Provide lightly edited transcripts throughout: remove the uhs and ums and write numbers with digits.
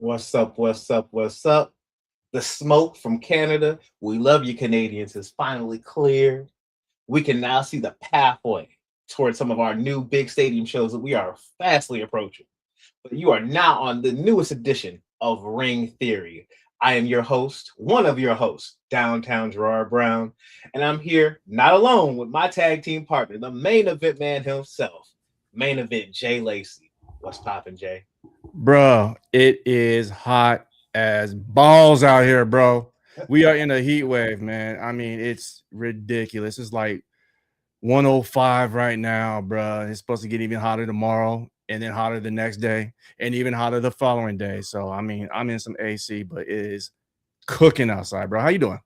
What's up? What's up? What's up? The smoke from Canada. We love you, Canadians. Is finally clear. We can now see the pathway towards some of our new big stadium shows that we are fastly approaching. But you are now on the newest edition of Ring Theory. I am your host, one of your hosts, Downtown Gerard Brown, and I'm here not alone with my tag team partner, the main event man himself, main event Jay Lacey. What's poppin', Jay? Bro, it is hot as balls out here, bro. We are in a heat wave, man. I mean, it's ridiculous. It's like 105 right now, bro. It's supposed to get even hotter tomorrow, and then hotter the next day, and even hotter the following day. So, I mean, I'm in some AC, but it is cooking outside, bro. How you doing?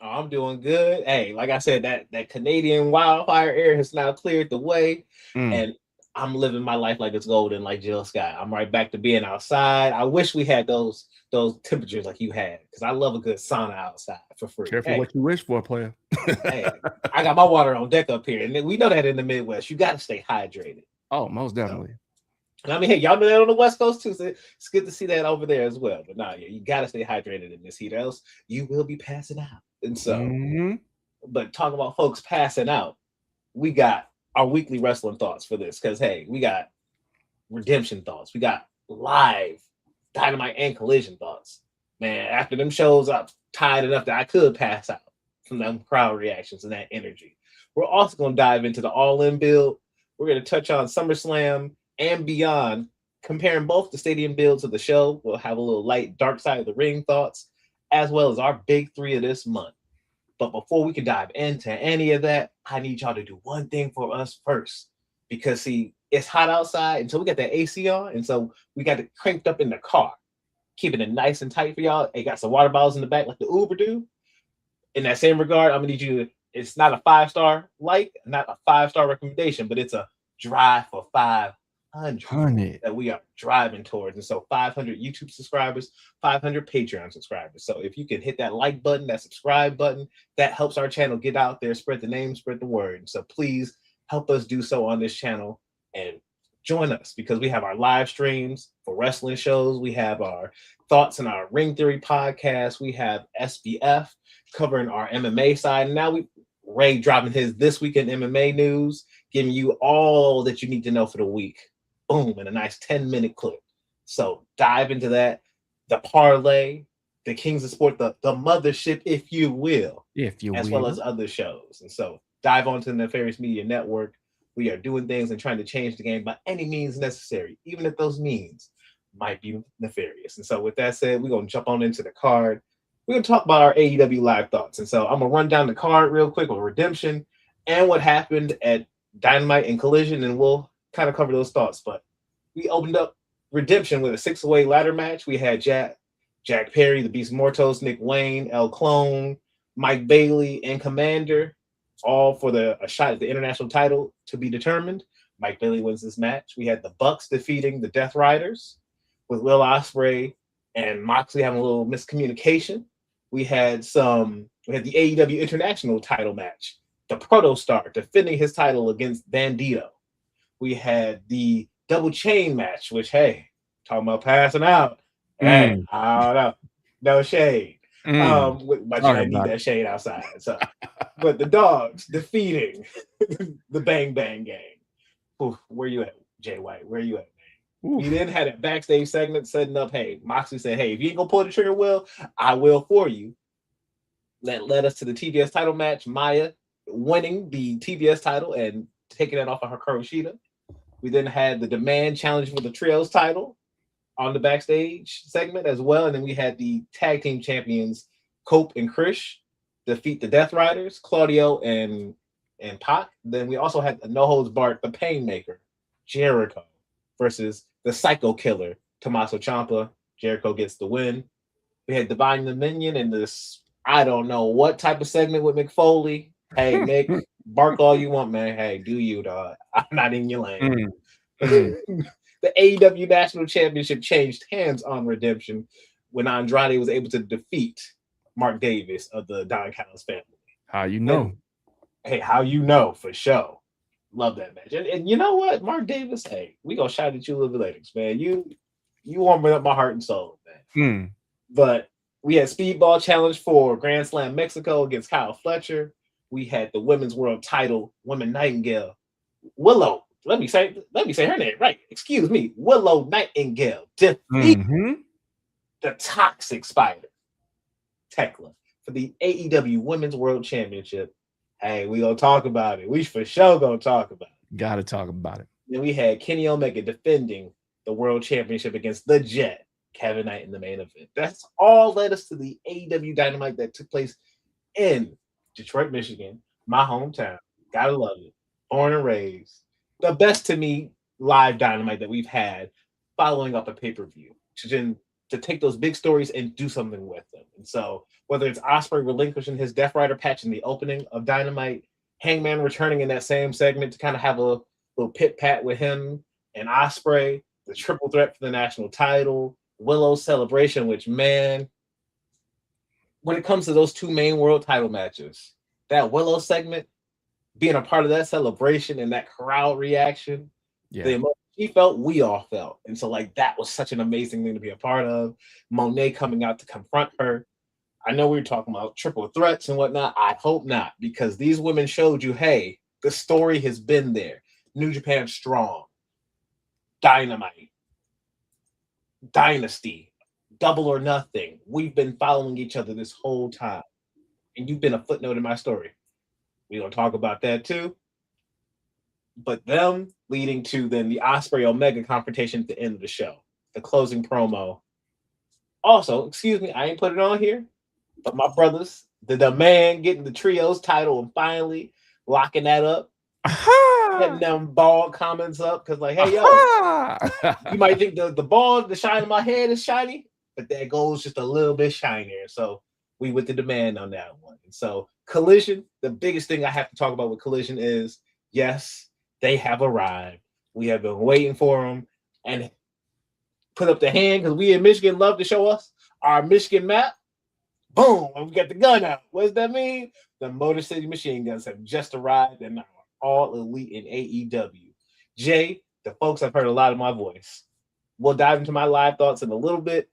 Oh, I'm doing good. Hey, like I said, that Canadian wildfire air has now cleared the way, and I'm living my life like it's golden, like Jill Scott. I'm right back to being outside. I wish we had those temperatures like you had, because I love a good sauna outside for free. Careful what you wish for, player. Hey, I got my water on deck up here, and we know that in the Midwest, you got to stay hydrated. Oh, most definitely. And I mean, hey, y'all know that on the West Coast too, so it's good to see that over there as well. But yeah, you got to stay hydrated in this heat, else you will be passing out. And so, but talking about folks passing out, we got our weekly wrestling thoughts for this, because hey, we got redemption thoughts, we got live Dynamite and Collision thoughts. Man, after them shows, I'm tired enough that I could pass out from them crowd reactions and that energy. We're also going to dive into the all-in build. We're going to touch on SummerSlam and beyond, comparing both the stadium builds of the show. We'll have a little light dark side of the ring thoughts, as well as our big three of this month. But before we can dive into any of that, I need y'all to do one thing for us first. Because see, it's hot outside, and so we got that AC on, and so we got it cranked up in the car, keeping it nice and tight for y'all. They got some water bottles in the back like the Uber do. In that same regard, I'm gonna need you to, it's not a 5-star like, not a 5-star recommendation, but it's a drive for 500 that we are driving towards. And so 500 YouTube subscribers, 500 Patreon subscribers. So if you can hit that like button, that subscribe button, that helps our channel get out there, spread the name, spread the word. So please help us do so on this channel and join us, because we have our live streams for wrestling shows. We have our thoughts in our Ring Theory podcast. We have SBF covering our MMA side. And now Ray dropping his This Week in MMA news, giving you all that you need to know for the week. Boom, in a nice 10-minute clip. So dive into that. The parlay, the Kings of Sport, the mothership, if you will, as well as other shows. And so dive onto the Nefarious Media Network. We are doing things and trying to change the game by any means necessary, even if those means might be nefarious. And so with that said, we're going to jump on into the card. We're going to talk about our AEW live thoughts. And so I'm going to run down the card real quick with Redemption and what happened at Dynamite and Collision, and we'll kind of cover those thoughts. But we opened up Redemption with a 6-way ladder match. We had Jack Perry, the Beast Mortos, Nick Wayne, El Clone, Mike Bailey, and Commander, all for a shot at the international title to be determined. Mike Bailey wins this match. We had the Bucks defeating the Death Riders, with Will Ospreay and Moxley having a little miscommunication. We had the AEW International title match, the Protostar defending his title against Bandito. We had the double chain match, which, hey, talking about passing out. Hey, I don't know. No shade. But you need that shade outside. So, but the Dogs defeating the Bang Bang Gang. Oof, where you at, Jay White? Where you at, man? We then had a backstage segment setting up. Hey, Moxley said, "Hey, if you ain't gonna pull the trigger, Will, I will for you." That led us to the TBS title match. Maya winning the TBS title and taking it off of Hikaru Shida. We then had the Demand challenge for the Trios title on the backstage segment as well. And then we had the tag team champions, Cope and Krish, defeat the Death Riders, Claudio and Pac. Then we also had the No Holds Barred, the Painmaker, Jericho, versus the Psycho Killer, Tommaso Ciampa. Jericho gets the win. We had Divine Dominion in this, I don't know what type of segment with McFoley. Hey, Mick, bark all you want, man. Hey, do you, dog. I'm not in your lane. The AEW National Championship changed hands on Redemption when Andrade was able to defeat Mark Davis of the Don Callis family. How you know? Hey, how you know for sure. Love that match. And you know what, Mark Davis, hey, we gonna shout at you a little bit later, man. You warming up my heart and soul, man. But we had Speedball Challenge for Grand Slam Mexico against Kyle Fletcher. We had the Women's World Title, Women Nightingale, Willow. Let me say her name right. Excuse me, Willow Nightingale defeat the Toxic Spider, Tekla, for the AEW Women's World Championship. Hey, we gonna talk about it. We for sure gonna talk about it. Gotta talk about it. Then we had Kenny Omega defending the World Championship against the Jet, Kevin Knight in the main event. That's all led us to the AEW Dynamite that took place in Detroit, Michigan, my hometown. Gotta love it. Born and raised. The best to me live Dynamite that we've had following up a pay-per-view to take those big stories and do something with them. And so whether it's Ospreay relinquishing his Death Rider patch in the opening of Dynamite, Hangman returning in that same segment to kind of have a little pit-pat with him and Ospreay, the triple threat for the national title, Willow celebration, which, man, when it comes to those two main world title matches, that Willow segment, being a part of that celebration and that crowd reaction, the emotion she felt, we all felt. And so, like, that was such an amazing thing to be a part of. Monet coming out to confront her. I know we were talking about triple threats and whatnot. I hope not, because these women showed you, hey, the story has been there. New Japan Strong, Dynamite, Dynasty, Double or Nothing. We've been following each other this whole time. And you've been a footnote in my story. We're going to talk about that too. But them leading to then the Ospreay Omega confrontation at the end of the show. The closing promo. Also, excuse me, I ain't put it on here, but my brothers, the man getting the trios title and finally locking that up. Getting them bald comments up because, like, hey, yo, you might think the ball, the shine in my head is shiny, but that goes just a little bit shinier. So we with the demand on that one. And so Collision, the biggest thing I have to talk about with Collision is, yes, they have arrived. We have been waiting for them and put up the hand because we in Michigan love to show us our Michigan map. Boom, and we got the gun out. What does that mean? The Motor City Machine Guns have just arrived and are all elite in AEW. Jay, the folks have heard a lot of my voice. We'll dive into my live thoughts in a little bit,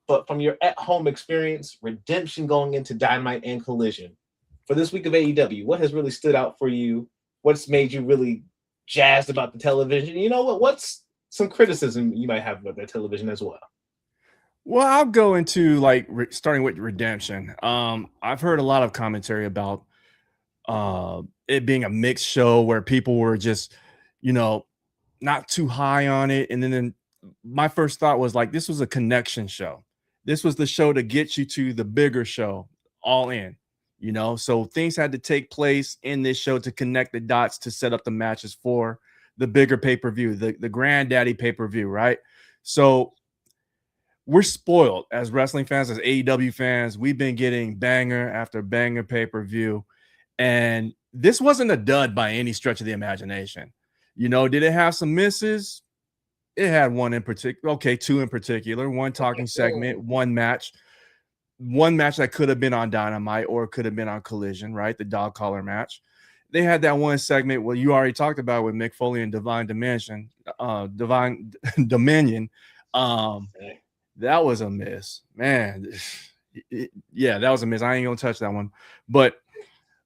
but from your at-home experience, Redemption going into Dynamite and Collision, for this week of AEW, what has really stood out for you? What's made you really jazzed about the television? You know what? What's some criticism you might have about that television as well? Well, I'll go into starting with Redemption. I've heard a lot of commentary about it being a mixed show where people were just, not too high on it. And then my first thought was like, this was a connection show. This was the show to get you to the bigger show, All In. So things had to take place in this show to connect the dots to set up the matches for the bigger pay-per-view, the granddaddy pay-per-view, right? So we're spoiled as wrestling fans, as AEW fans. We've been getting banger after banger pay-per-view, and this wasn't a dud by any stretch of the imagination. Did it have some misses? It had one in particular. Okay, two in particular. One talking segment, one match that could have been on Dynamite or could have been on Collision, right? The dog collar match. They had that one segment, well, you already talked about with Mick Foley and Divine Dominion. That was a miss, man. That was a miss. I ain't gonna touch that one. But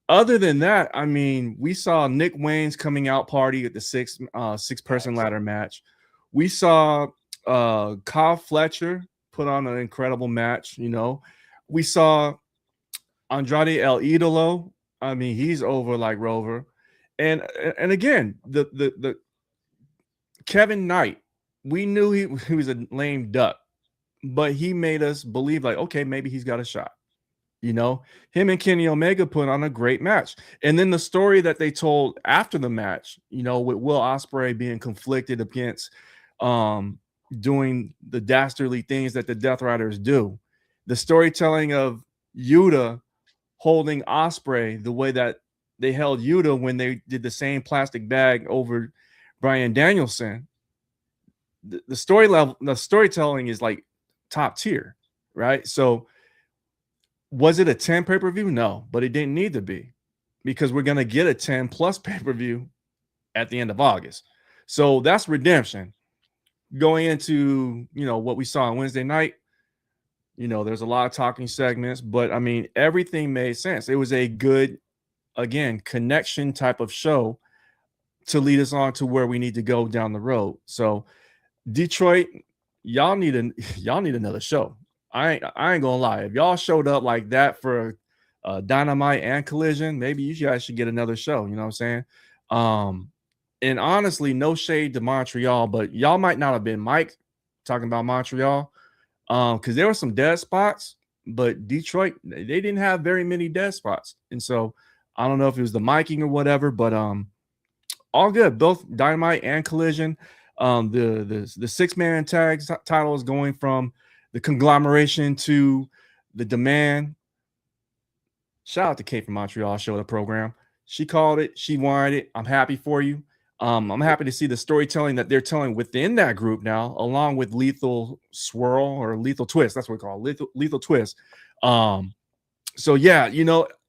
other than that, I mean, we saw Nick Wayne's coming out party at the six-person ladder match. We saw Kyle Fletcher put on an incredible match. We saw Andrade El Idolo. I mean, he's over like Rover. And again, the Kevin Knight, we knew he was a lame duck, but he made us believe like, okay, maybe he's got a shot. Him and Kenny Omega put on a great match. And then the story that they told after the match, with Will Ospreay being conflicted against doing the dastardly things that the Death Riders do. the storytelling of Yuta holding Osprey the way that they held Yuta when they did the same plastic bag over Bryan Danielson. The storytelling is like top tier, right? So was it a 10 pay-per-view? No, but it didn't need to be, because we're going to get a 10 plus pay-per-view at the end of August. So that's Redemption. Going into, what we saw on Wednesday night, there's a lot of talking segments, but I mean, everything made sense. It was a good, again, connection type of show to lead us on to where we need to go down the road. So Detroit, y'all need another show. I ain't gonna lie. If y'all showed up like that for Dynamite and Collision, maybe you guys should get another show. You know what I'm saying? And honestly, no shade to Montreal, but y'all might not have been Mike talking about Montreal, because there were some dead spots, but Detroit, they didn't have very many dead spots. And so I don't know if it was the miking or whatever, but all good. Both Dynamite and Collision. The 6-man tag title is going from the conglomeration to the demand. Shout out to Kate from Montreal, show the program. She called it. She wanted it. I'm happy for you. I'm happy to see the storytelling that they're telling within that group now, along with Lethal Swirl or Lethal Twist. That's what we call it, Lethal Twist. So yeah,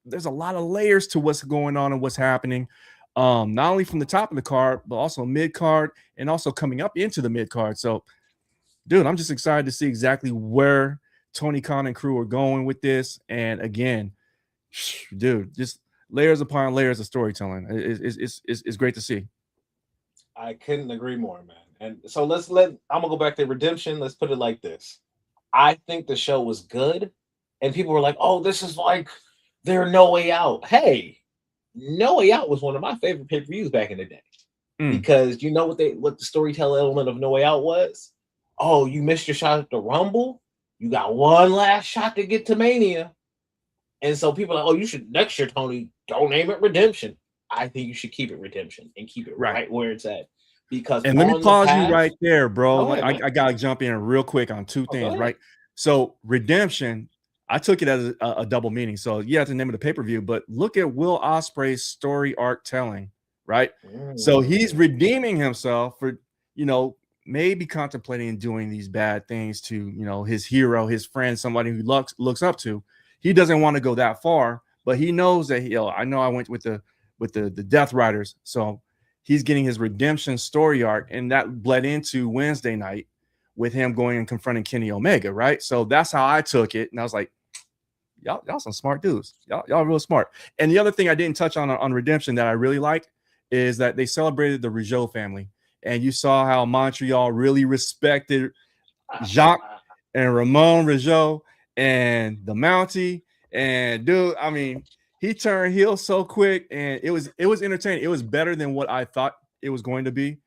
there's a lot of layers to what's going on and what's happening. Not only from the top of the card, but also mid card and also coming up into the mid card. So, dude, I'm just excited to see exactly where Tony Khan and crew are going with this. And again, dude, just layers upon layers of storytelling. It's great to see. I couldn't agree more, man. And so I'm gonna go back to Redemption. Let's put it like this. I think the show was good, and people were like, "Oh, this is like their No Way Out." Hey, No Way Out was one of my favorite pay-per-views back in the day. Because you know what the storytelling element of No Way Out was? Oh, you missed your shot at the Rumble. You got one last shot to get to Mania. And so people are like, oh, you should next year, Tony, don't name it Redemption. I think you should keep it Redemption and keep it right where it's at. Because and let me pause you right there, bro. I gotta jump in real quick on two things, right? So Redemption, I took it as a double meaning. So yeah, it's the name of the pay-per-view, but look at Will Ospreay's story arc telling, right? So he's redeeming himself for, maybe contemplating doing these bad things to, his hero, his friend, somebody who looks up to. He doesn't want to go that far, but he knows that I know I went with the Death Riders. So he's getting his redemption story arc, and that bled into Wednesday night with him going and confronting Kenny Omega, right? So that's how I took it. And I was like, y'all some smart dudes. Y'all real smart. And the other thing I didn't touch on Redemption that I really liked is that they celebrated the Rougeau family. And you saw how Montreal really respected Jacques and Ramon Rougeau and the Mountie. And dude, I mean, he turned heel so quick, and it was entertaining. It was better than what I thought it was going to be.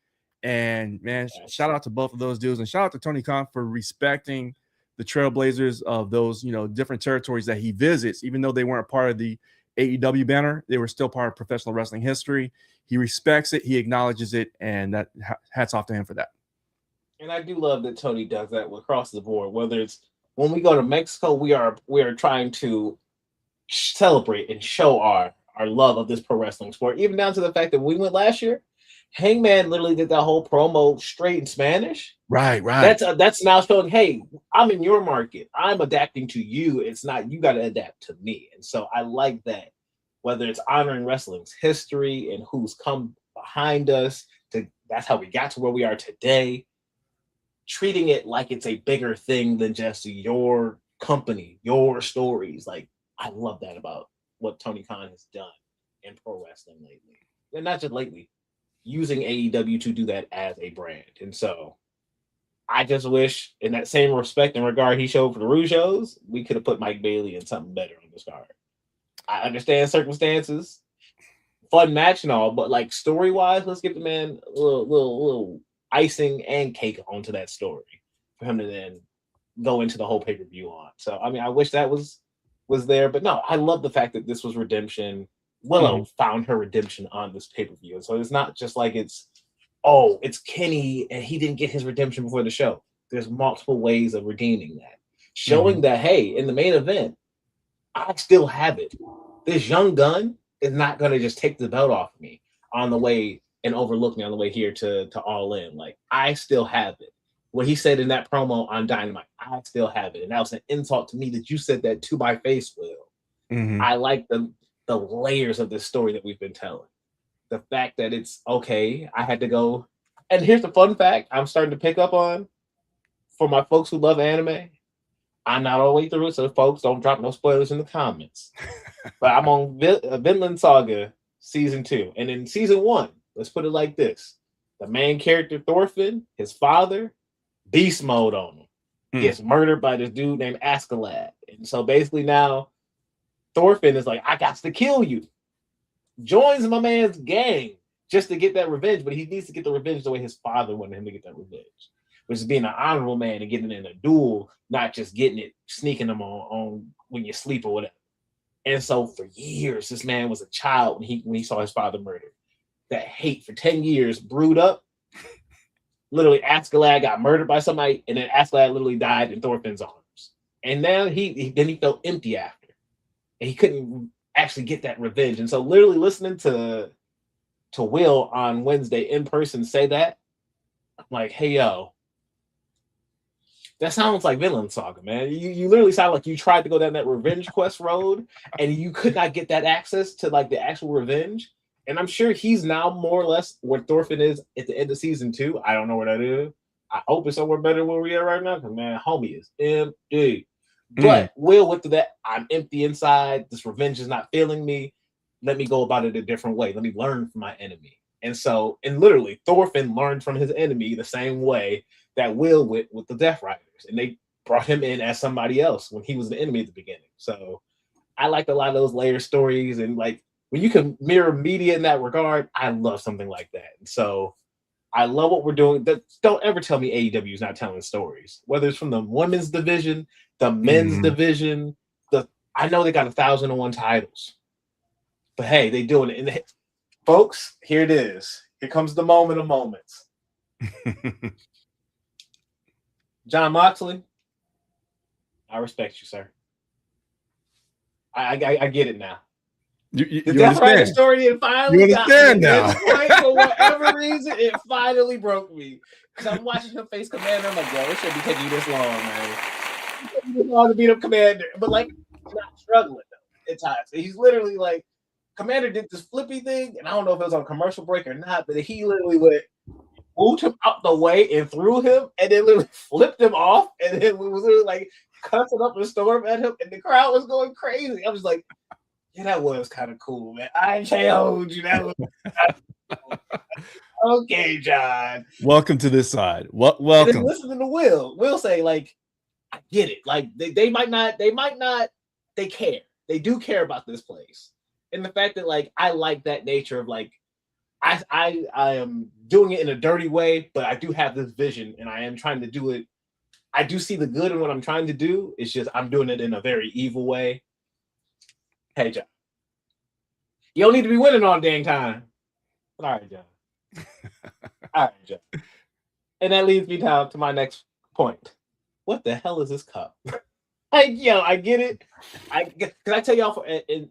And man, shout out to both of those dudes, and shout out to Tony Khan for respecting the trailblazers of those, different territories that he visits, even though they weren't part of the AEW banner, they were still part of professional wrestling history. He respects it, he acknowledges it, and that hats off to him for that. And I do love that Tony does that across the board. Whether it's when we go to Mexico, we are trying to celebrate and show our love of this pro wrestling sport, even down to the fact that we went last year. Hangman literally did that whole promo straight in Spanish. Right. That's now showing, hey, I'm in your market. I'm adapting to you. It's not you got to adapt to me. And so I like that. Whether it's honoring wrestling's history and who's come behind us, that's how we got to where we are today. Treating it like it's a bigger thing than just your company, your stories. Like, I love that about what Tony Khan has done in pro wrestling lately. And not just lately, using AEW to do that as a brand. And so I just wish, in that same respect and regard he showed for the Rougeaus, we could have put Mike Bailey in something better on this card. I understand circumstances, fun match and all, but like story-wise, let's give the man a little icing and cake onto that story for him to then go into the whole pay-per-view on. So, I mean, I wish that was there, but no, I love the fact that this was redemption. Willow found her redemption on this pay-per-view. And so it's not just like it's Kenny and he didn't get his redemption before the show. There's multiple ways of redeeming that. showing that, hey, in the main event, I still have it. This young gun is not going to just take the belt off me on the way and overlook me on the way here to All In. Like, I still have it. What he said in that promo on Dynamite, I still have it. And that was an insult to me that you said that to my face, Will. I like the layers of this story that we've been telling. The fact that it's okay, I had to go. And here's the fun fact I'm starting to pick up on for my folks who love anime. I'm not all the way through it, so folks, don't drop no spoilers in the comments. But I'm on Vinland Saga season 2. And in season 1, let's put it like this. The main character, Thorfinn, his father, beast mode on him. Gets murdered by this dude named Askeladd. And so basically now, Thorfinn is like, I got to kill you. Joins my man's gang just to get that revenge, but he needs to get the revenge the way his father wanted him to get that revenge, which is being an honorable man and getting in a duel, not just getting it, sneaking them on when you sleep or whatever. And so for years, this man was a child when he saw his father murdered. That hate for 10 years brewed up. Literally, Askeladd got murdered by somebody, and then Askeladd literally died in Thorfinn's arms. And now he felt empty after, and he couldn't actually get that revenge. And so, literally listening to Will on Wednesday in person say that, I'm like, hey yo, that sounds like Vinland Saga, man. You literally sound like you tried to go down that revenge quest road, and you could not get that access to like the actual revenge. And I'm sure he's now more or less where Thorfinn is at the end of season 2. I don't know where that is. I hope it's somewhere better where we are right now, because man, homie is empty. But Will went through that. I'm empty inside. This revenge is not feeling me. Let me go about it a different way. Let me learn from my enemy. And so, and literally, Thorfinn learned from his enemy the same way that Will went with the Death Riders. And they brought him in as somebody else when he was the enemy at the beginning. So I liked a lot of those layer stories, and like, when you can mirror media in that regard, I love something like that. And so I love what we're doing. Don't ever tell me AEW is not telling stories, whether it's from the women's division, the men's division. I know they got 1,001 titles, but hey, they doing it. And folks, here it is. Here comes the moment of moments. John Moxley, I respect you, sir. I get it now. You the Death Rider story, it finally you understand now. For whatever reason, it finally broke me. Because I'm watching him face Commander. I'm like, yo, it shouldn't be taking you this long, man. It shouldn't be this long to beat up Commander. But like, he's not struggling though at times. He's literally like, Commander did this flippy thing, and I don't know if it was on commercial break or not, but he literally moved him out the way and threw him, and then literally flipped him off, and then we was literally like cussing up a storm at him, and the crowd was going crazy. I was like, yeah, that was kind of cool, man. I told you that was cool. Okay, John. Welcome to this side. Welcome. And listening to Will say, like, I get it. Like they might not, they care. They do care about this place. And the fact that like I like that nature of like I am doing it in a dirty way, but I do have this vision and I am trying to do it. I do see the good in what I'm trying to do. It's just I'm doing it in a very evil way. Hey, John. You don't need to be winning all dang time. But all right, John. All right, John. And that leads me down to my next point. What the hell is this cup? I get it. Can I tell y'all? And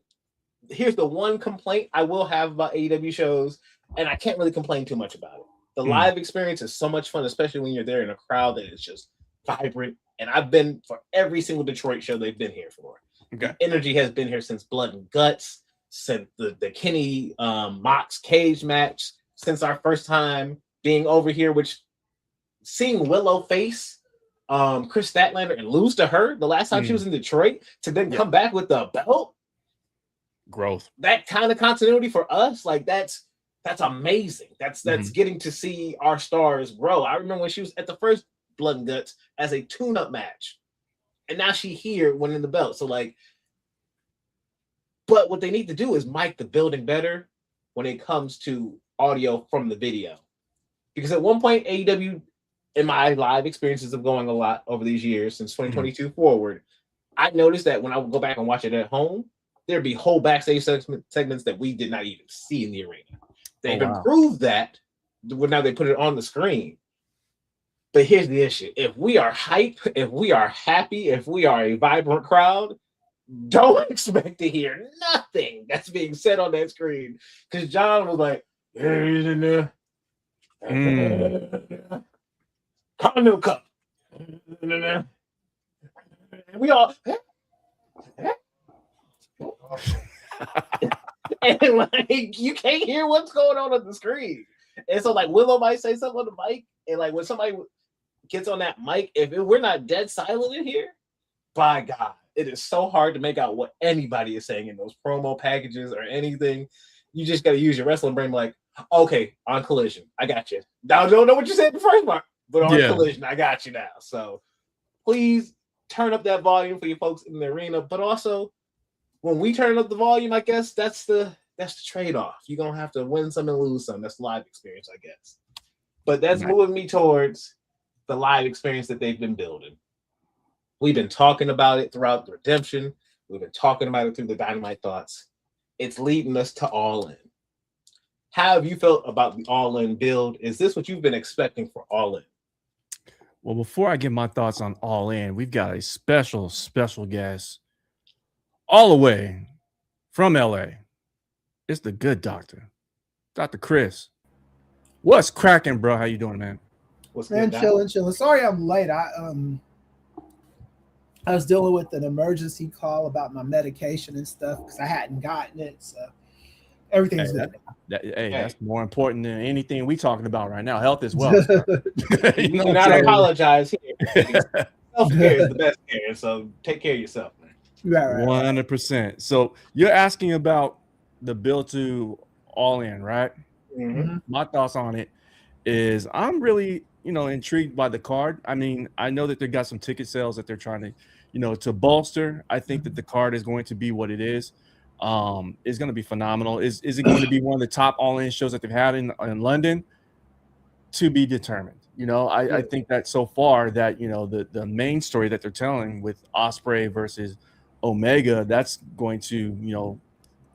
here's the one complaint I will have about AEW shows, and I can't really complain too much about it. The live experience is so much fun, especially when you're there in a crowd that is just vibrant. And I've been for every single Detroit show they've been here for. Okay. The energy has been here since Blood and Guts, since the Kenny Mox cage match, since our first time being over here, which seeing Willow face Chris Statlander and lose to her the last time she was in Detroit to then come back with the belt. Growth. That kind of continuity for us, like that's amazing. That's getting to see our stars grow. I remember when she was at the first Blood and Guts as a tune-up match. And now she here winning the belt. So like, but what they need to do is mic the building better when it comes to audio from the video. Because at one point, AEW, in my live experiences of going a lot over these years, since 2022 forward, I noticed that when I would go back and watch it at home, there'd be whole backstage segments that we did not even see in the arena. They've improved that when now they put it on the screen. But here's the issue. If we are hype, if we are happy, if we are a vibrant crowd, don't expect to hear nothing that's being said on that screen. Because John was like, Continental Cup. And we all and like you can't hear what's going on the screen. And so like Willow might say something on the mic, and like when somebody gets on that mic, if we're not dead silent in here, by God, it is so hard to make out what anybody is saying in those promo packages or anything. You just got to use your wrestling brain, like, okay, on Collision, I got you. Now I don't know what you said the first part, but on Collision, I got you now. So please turn up that volume for you folks in the arena. But also, when we turn up the volume, I guess that's the trade-off. You're gonna have to win some and lose some. That's live experience, I guess. But that's moving me towards the live experience that they've been building. We've been talking about it throughout the Redemption. We've been talking about it through the Dynamite Thoughts. It's leading us to All In. How have you felt about the All In build? Is this what you've been expecting for All In? Well, before I give my thoughts on All In, we've got a special guest all the way from LA. It's the good doctor, Dr. Chris. What's cracking, bro? How you doing, man? What's man, chilling. Sorry I'm late. I was dealing with an emergency call about my medication and stuff because I hadn't gotten it. So everything's good. That's more important than anything we talking about right now. Health as well. You do not apologize here. Self-care is the best care, so take care of yourself, man. Right. 100%. So you're asking about the build to All In, right? Mm-hmm. My thoughts on it is I'm really, intrigued by the card. I mean, I know that they got some ticket sales that they're trying to, to bolster. I think that the card is going to be what it is. It's going to be phenomenal. Is it going to be one of the top All-In shows that they've had in London? To be determined. I think that so far that the main story that they're telling with Ospreay versus Omega, that's going to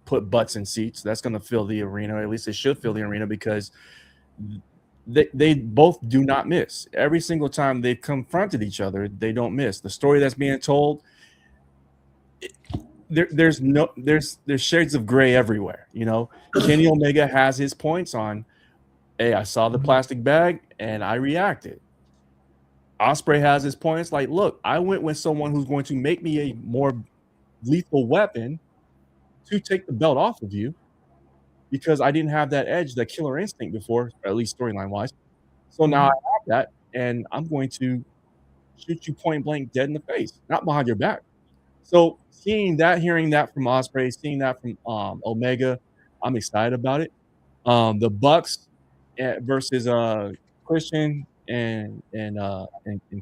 put butts in seats. That's going to fill the arena. At least it should fill the arena because they both do not miss. Every single time they've confronted each other, they don't miss. The story that's being told, there's shades of gray everywhere. Kenny Omega has his points on, hey, I saw the plastic bag and I reacted. Ospreay has his points like, look, I went with someone who's going to make me a more lethal weapon to take the belt off of you because I didn't have that edge, that killer instinct before, or at least storyline wise. So now I have that, and I'm going to shoot you point blank dead in the face, not behind your back. So seeing that, hearing that from Ospreay, seeing that from Omega, I'm excited about it. The Bucks versus Christian and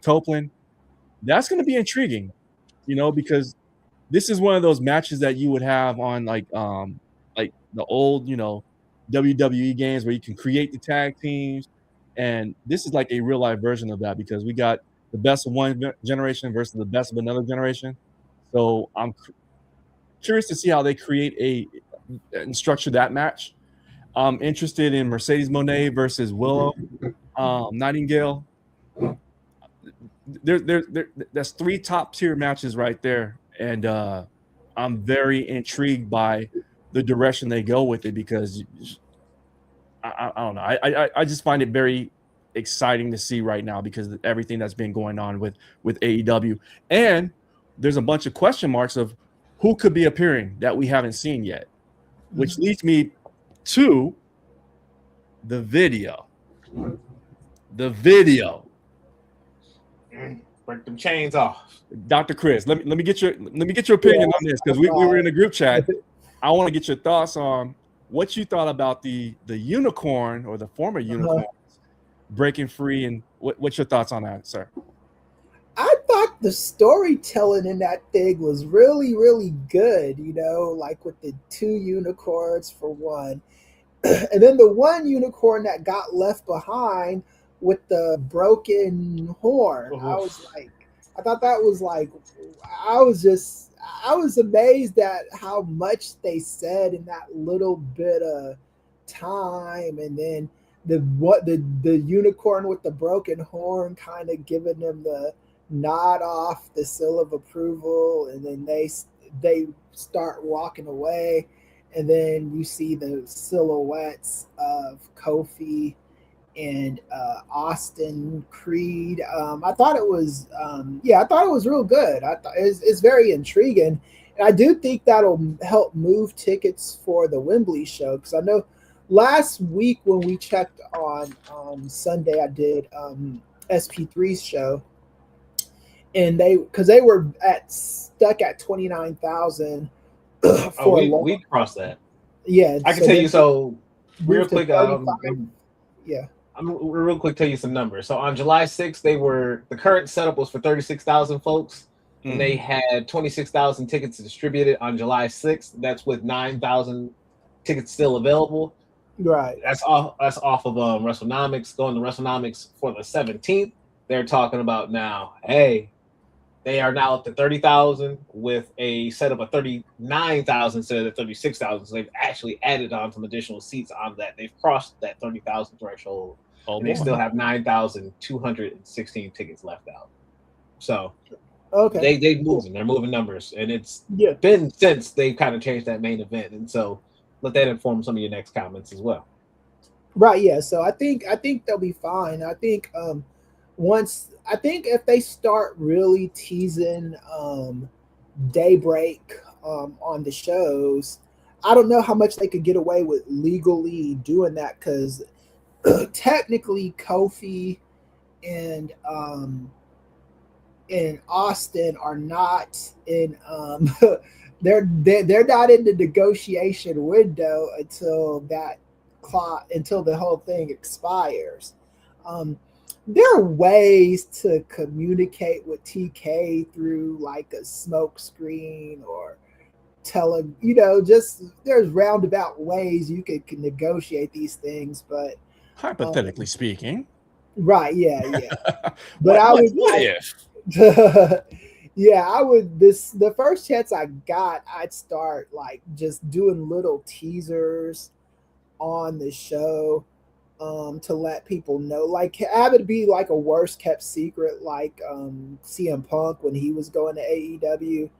Copeland, that's going to be intriguing, because this is one of those matches that you would have on like the old, WWE games where you can create the tag teams, and this is like a real life version of that because we got the best of one generation versus the best of another generation. So I'm curious to see how they create and structure that match. I'm interested in Mercedes Moné versus Willow Nightingale. That's 3 top tier matches right there, and I'm very intrigued by the direction they go with it because I don't know. I just find it very exciting to see right now because of everything that's been going on with AEW, and there's a bunch of question marks of who could be appearing that we haven't seen yet, which leads me to the video. Break them chains off. Dr. Chris, let me get your opinion on this because we were in a group chat. I want to get your thoughts on what you thought about the unicorn or the former unicorn breaking free, and what's your thoughts on that, sir? I thought the storytelling in that thing was really, really good, like with the 2 unicorns for one. And then the one unicorn that got left behind with the broken horn. I thought that was like, I was amazed at how much they said in that little bit of time. And then the unicorn with the broken horn kind of giving them the nod off, the seal of approval, and then they start walking away, and then you see the silhouettes of Kofi and Austin Creed. I thought it was I thought it was real good. I thought it's very intriguing, and I do think that'll help move tickets for the Wembley show, because I know last week when we checked on Sunday, I did SP3's show, and they were stuck at 29,000 for we crossed that. Yeah, I can tell you. So real quick, yeah. I'm real quick tell you some numbers. So on July 6th, the current setup was for 36,000 folks, and they had 26,000 tickets distributed on July 6th. That's with 9,000 tickets still available. Right. That's off of WrestleNomics. Going to WrestleNomics for the 17th, they're talking about now, hey, they are now up to 30,000 with a setup of 39,000 instead of 36,000. So they've actually added on some additional seats on that. They've crossed that 30,000 threshold. And they still have 9,216 tickets left out. So okay, they're moving numbers, and it's been since they've kind of changed that main event. And so let that inform some of your next comments as well. Right, yeah. So I think they'll be fine. I think if they start really teasing Daybreak on the shows, I don't know how much they could get away with legally doing that, because technically Kofi and Austin are not in they're not in the negotiation window until the whole thing expires. There are ways to communicate with TK through like a smoke screen or just there's roundabout ways you could negotiate these things, but hypothetically speaking. Right, yeah. But what if? I would the first chance I got, I'd start like just doing little teasers on the show to let people know, like have it be like a worst kept secret, like CM Punk when he was going to AEW.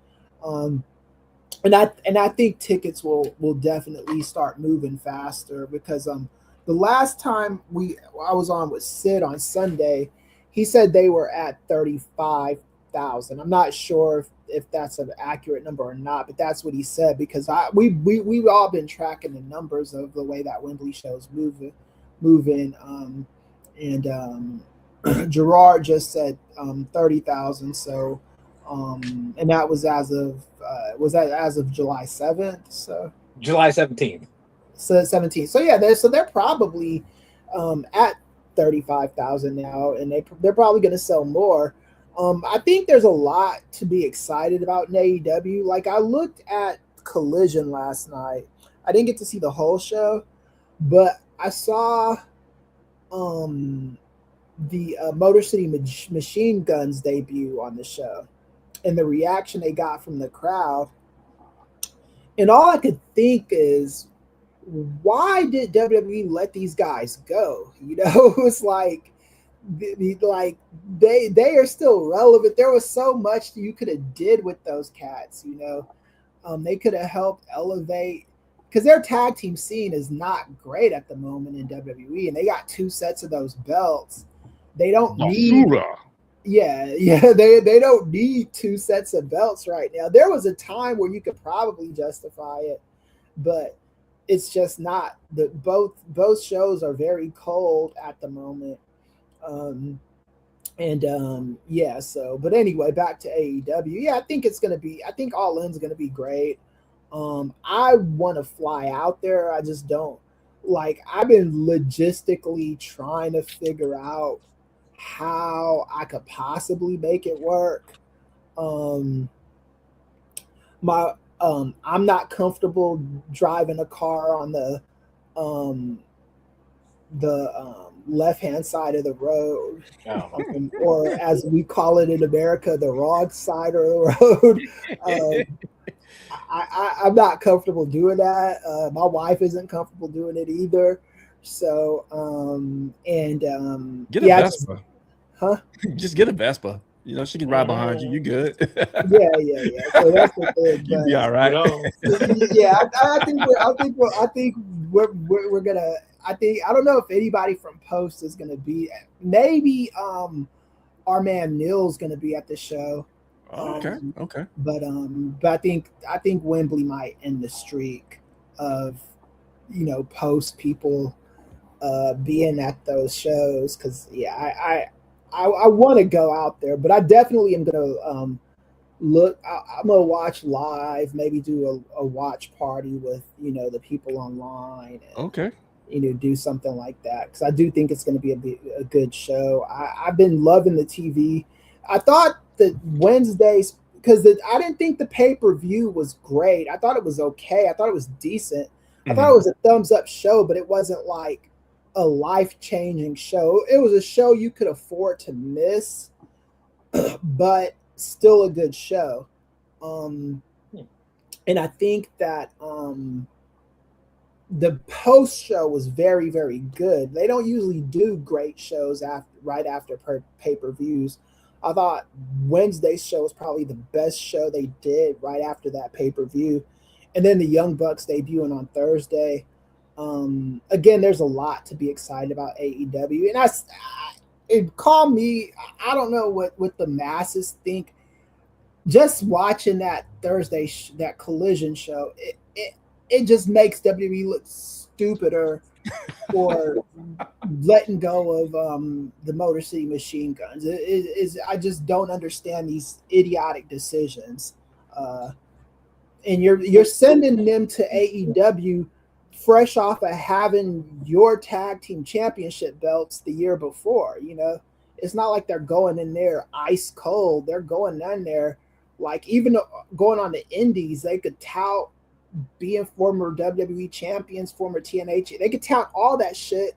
And I think tickets will definitely start moving faster, because the last time I was on with Sid on Sunday, he said they were at 35,000. I'm not sure if that's an accurate number or not, but that's what he said, because we've all been tracking the numbers of the way that Wembley show's moving. And Gerard just said 30,000. So and that was as of July 7th? So July 17th. So 17. So yeah, they're probably at 35,000 now, and they're probably going to sell more. I think there's a lot to be excited about in AEW. Like, I looked at Collision last night. I didn't get to see the whole show, but I saw the Motor City Machine Guns debut on the show, and the reaction they got from the crowd. And all I could think is, why did WWE let these guys go? It's like they are still relevant. There was so much you could have did with those cats. They could have helped elevate, because their tag team scene is not great at the moment in WWE, and they got 2 sets of those belts. They don't need. They don't need 2 sets of belts right now. There was a time where you could probably justify it, but it's just not. Both shows are very cold at the moment. But anyway, back to AEW. I think I think All In's gonna be great. I want to fly out there. I just don't. I've been logistically trying to figure out how I could possibly make it work. I'm not comfortable driving a car on the left-hand side of the road, or as we call it in America, the wrong side of the road. I'm not comfortable doing that. My wife isn't comfortable doing it either. So get a yeah, Vespa. Huh? Just get a Vespa. You know, she can ride behind you. You good? Yeah. So that's the thing. You'd be all right. Yeah, I think we're gonna. I don't know if anybody from Post is gonna be. Maybe our man Neil's gonna be at the show. Okay. But I think Wembley might end the streak of Post people being at those shows, because I want to go out there, but I definitely am gonna look. I'm gonna watch live, maybe do a watch party with the people online. And, okay. Do something like that, because I do think it's going to be a good show. I've been loving the TV. I thought that Wednesdays, because I didn't think the pay-per-view was great. I thought it was okay. I thought it was decent. I thought it was a thumbs up show, but it wasn't like a life-changing show. It was a show you could afford to miss, but still a good show. And I think that the post show was very, very good. They don't usually do great shows right after pay-per-views. I thought Wednesday's show was probably the best show they did right after that pay-per-view. And then the Young Bucks debuting on Thursday. Again, there's a lot to be excited about AEW. And it called me, I don't know what the masses think. Just watching that Thursday, that Collision show, it just makes WWE look stupider for letting go of the Motor City Machine Guns. I just don't understand these idiotic decisions. And you're sending them to AEW fresh off of having your tag team championship belts the year before. It's not like they're going in there ice cold. They're going in there like, even going on the indies, they could tout being former WWE champions, former TNA, they could tout all that shit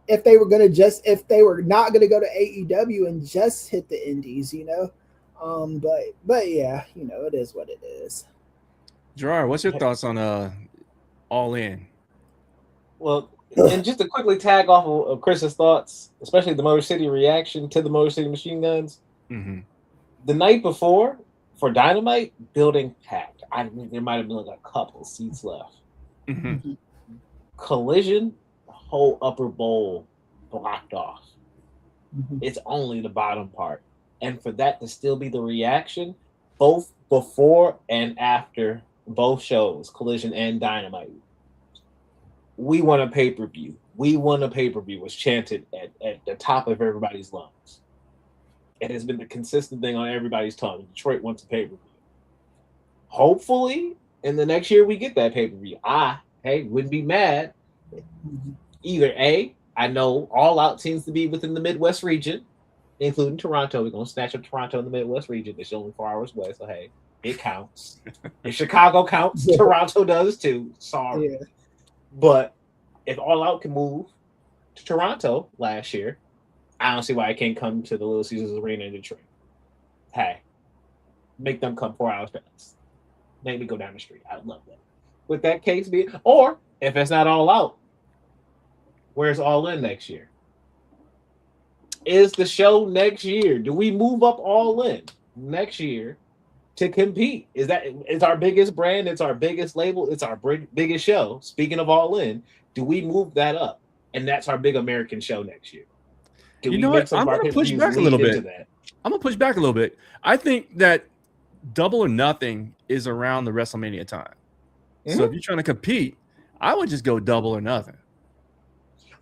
if they were not gonna go to AEW and just hit the indies, but yeah, it is what it is. Gerard, what's your thoughts on All In? Well, and just to quickly tag off of Chris's thoughts, especially the Motor City reaction to the Motor City Machine Guns. Mm-hmm. The night before for Dynamite, building packed. There might have been like a couple seats left. Mm-hmm. Collision, the whole upper bowl blocked off. Mm-hmm. It's only the bottom part. And for that to still be the reaction, both before and after both shows, Collision and Dynamite, we want a pay-per-view. We want a pay-per-view was chanted at the top of everybody's lungs. It has been the consistent thing on everybody's tongue. Detroit wants a pay-per-view. Hopefully, in the next year, we get that pay-per-view. Wouldn't be mad. Either A, I know All Out seems to be within the Midwest region, including Toronto. We're going to snatch up Toronto in the Midwest region. It's only 4 hours away, so hey, it counts. If Chicago counts, Toronto does too. Sorry. Yeah. But if All Out can move to Toronto last year, I don't see why I can't come to the Little Caesars Arena in Detroit. Hey, make them come 4 hours past. Make me go down the street. I'd love that. With that case being, or if it's not All Out, where's All In next year? Is the show next year? Do we move up All In next year to compete? It's our biggest brand? It's our biggest label? It's our biggest show. Speaking of All In, do we move that up? And that's our big American show next year. I'm going to push back a little bit. I'm going to push back a little bit. I think that Double or Nothing is around the WrestleMania time. Mm-hmm. So if you're trying to compete, I would just go Double or Nothing.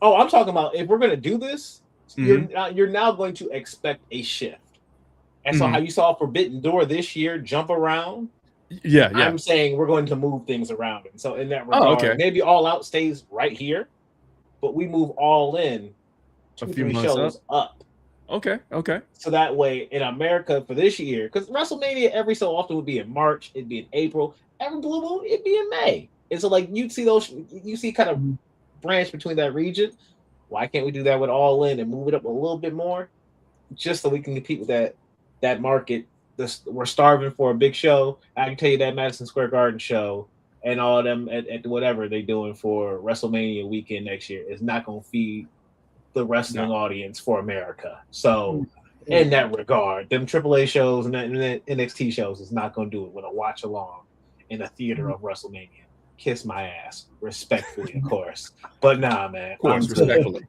Oh, I'm talking about if we're going to do this, mm-hmm. you're now going to expect a shift. And so how you saw Forbidden Door this year jump around, yeah. I'm saying we're going to move things around. And so in that regard, maybe All Out stays right here, but we move All In a few shows up. Okay. So that way in America for this year, because WrestleMania every so often would be in March, it'd be in April, every Blue Moon, it'd be in May. And so like you see kind of branch between that region. Why can't we do that with All In and move it up a little bit more, just so we can compete with that market? We're starving for a big show. I can tell you that Madison Square Garden show and all of them at whatever they're doing for WrestleMania weekend next year is not going to feed the wrestling audience for America. So in that regard, them AAA shows and NXT shows is not going to do it with a watch along in a theater of WrestleMania. Kiss my ass, respectfully, of course. But nah, man. Of course, respectfully.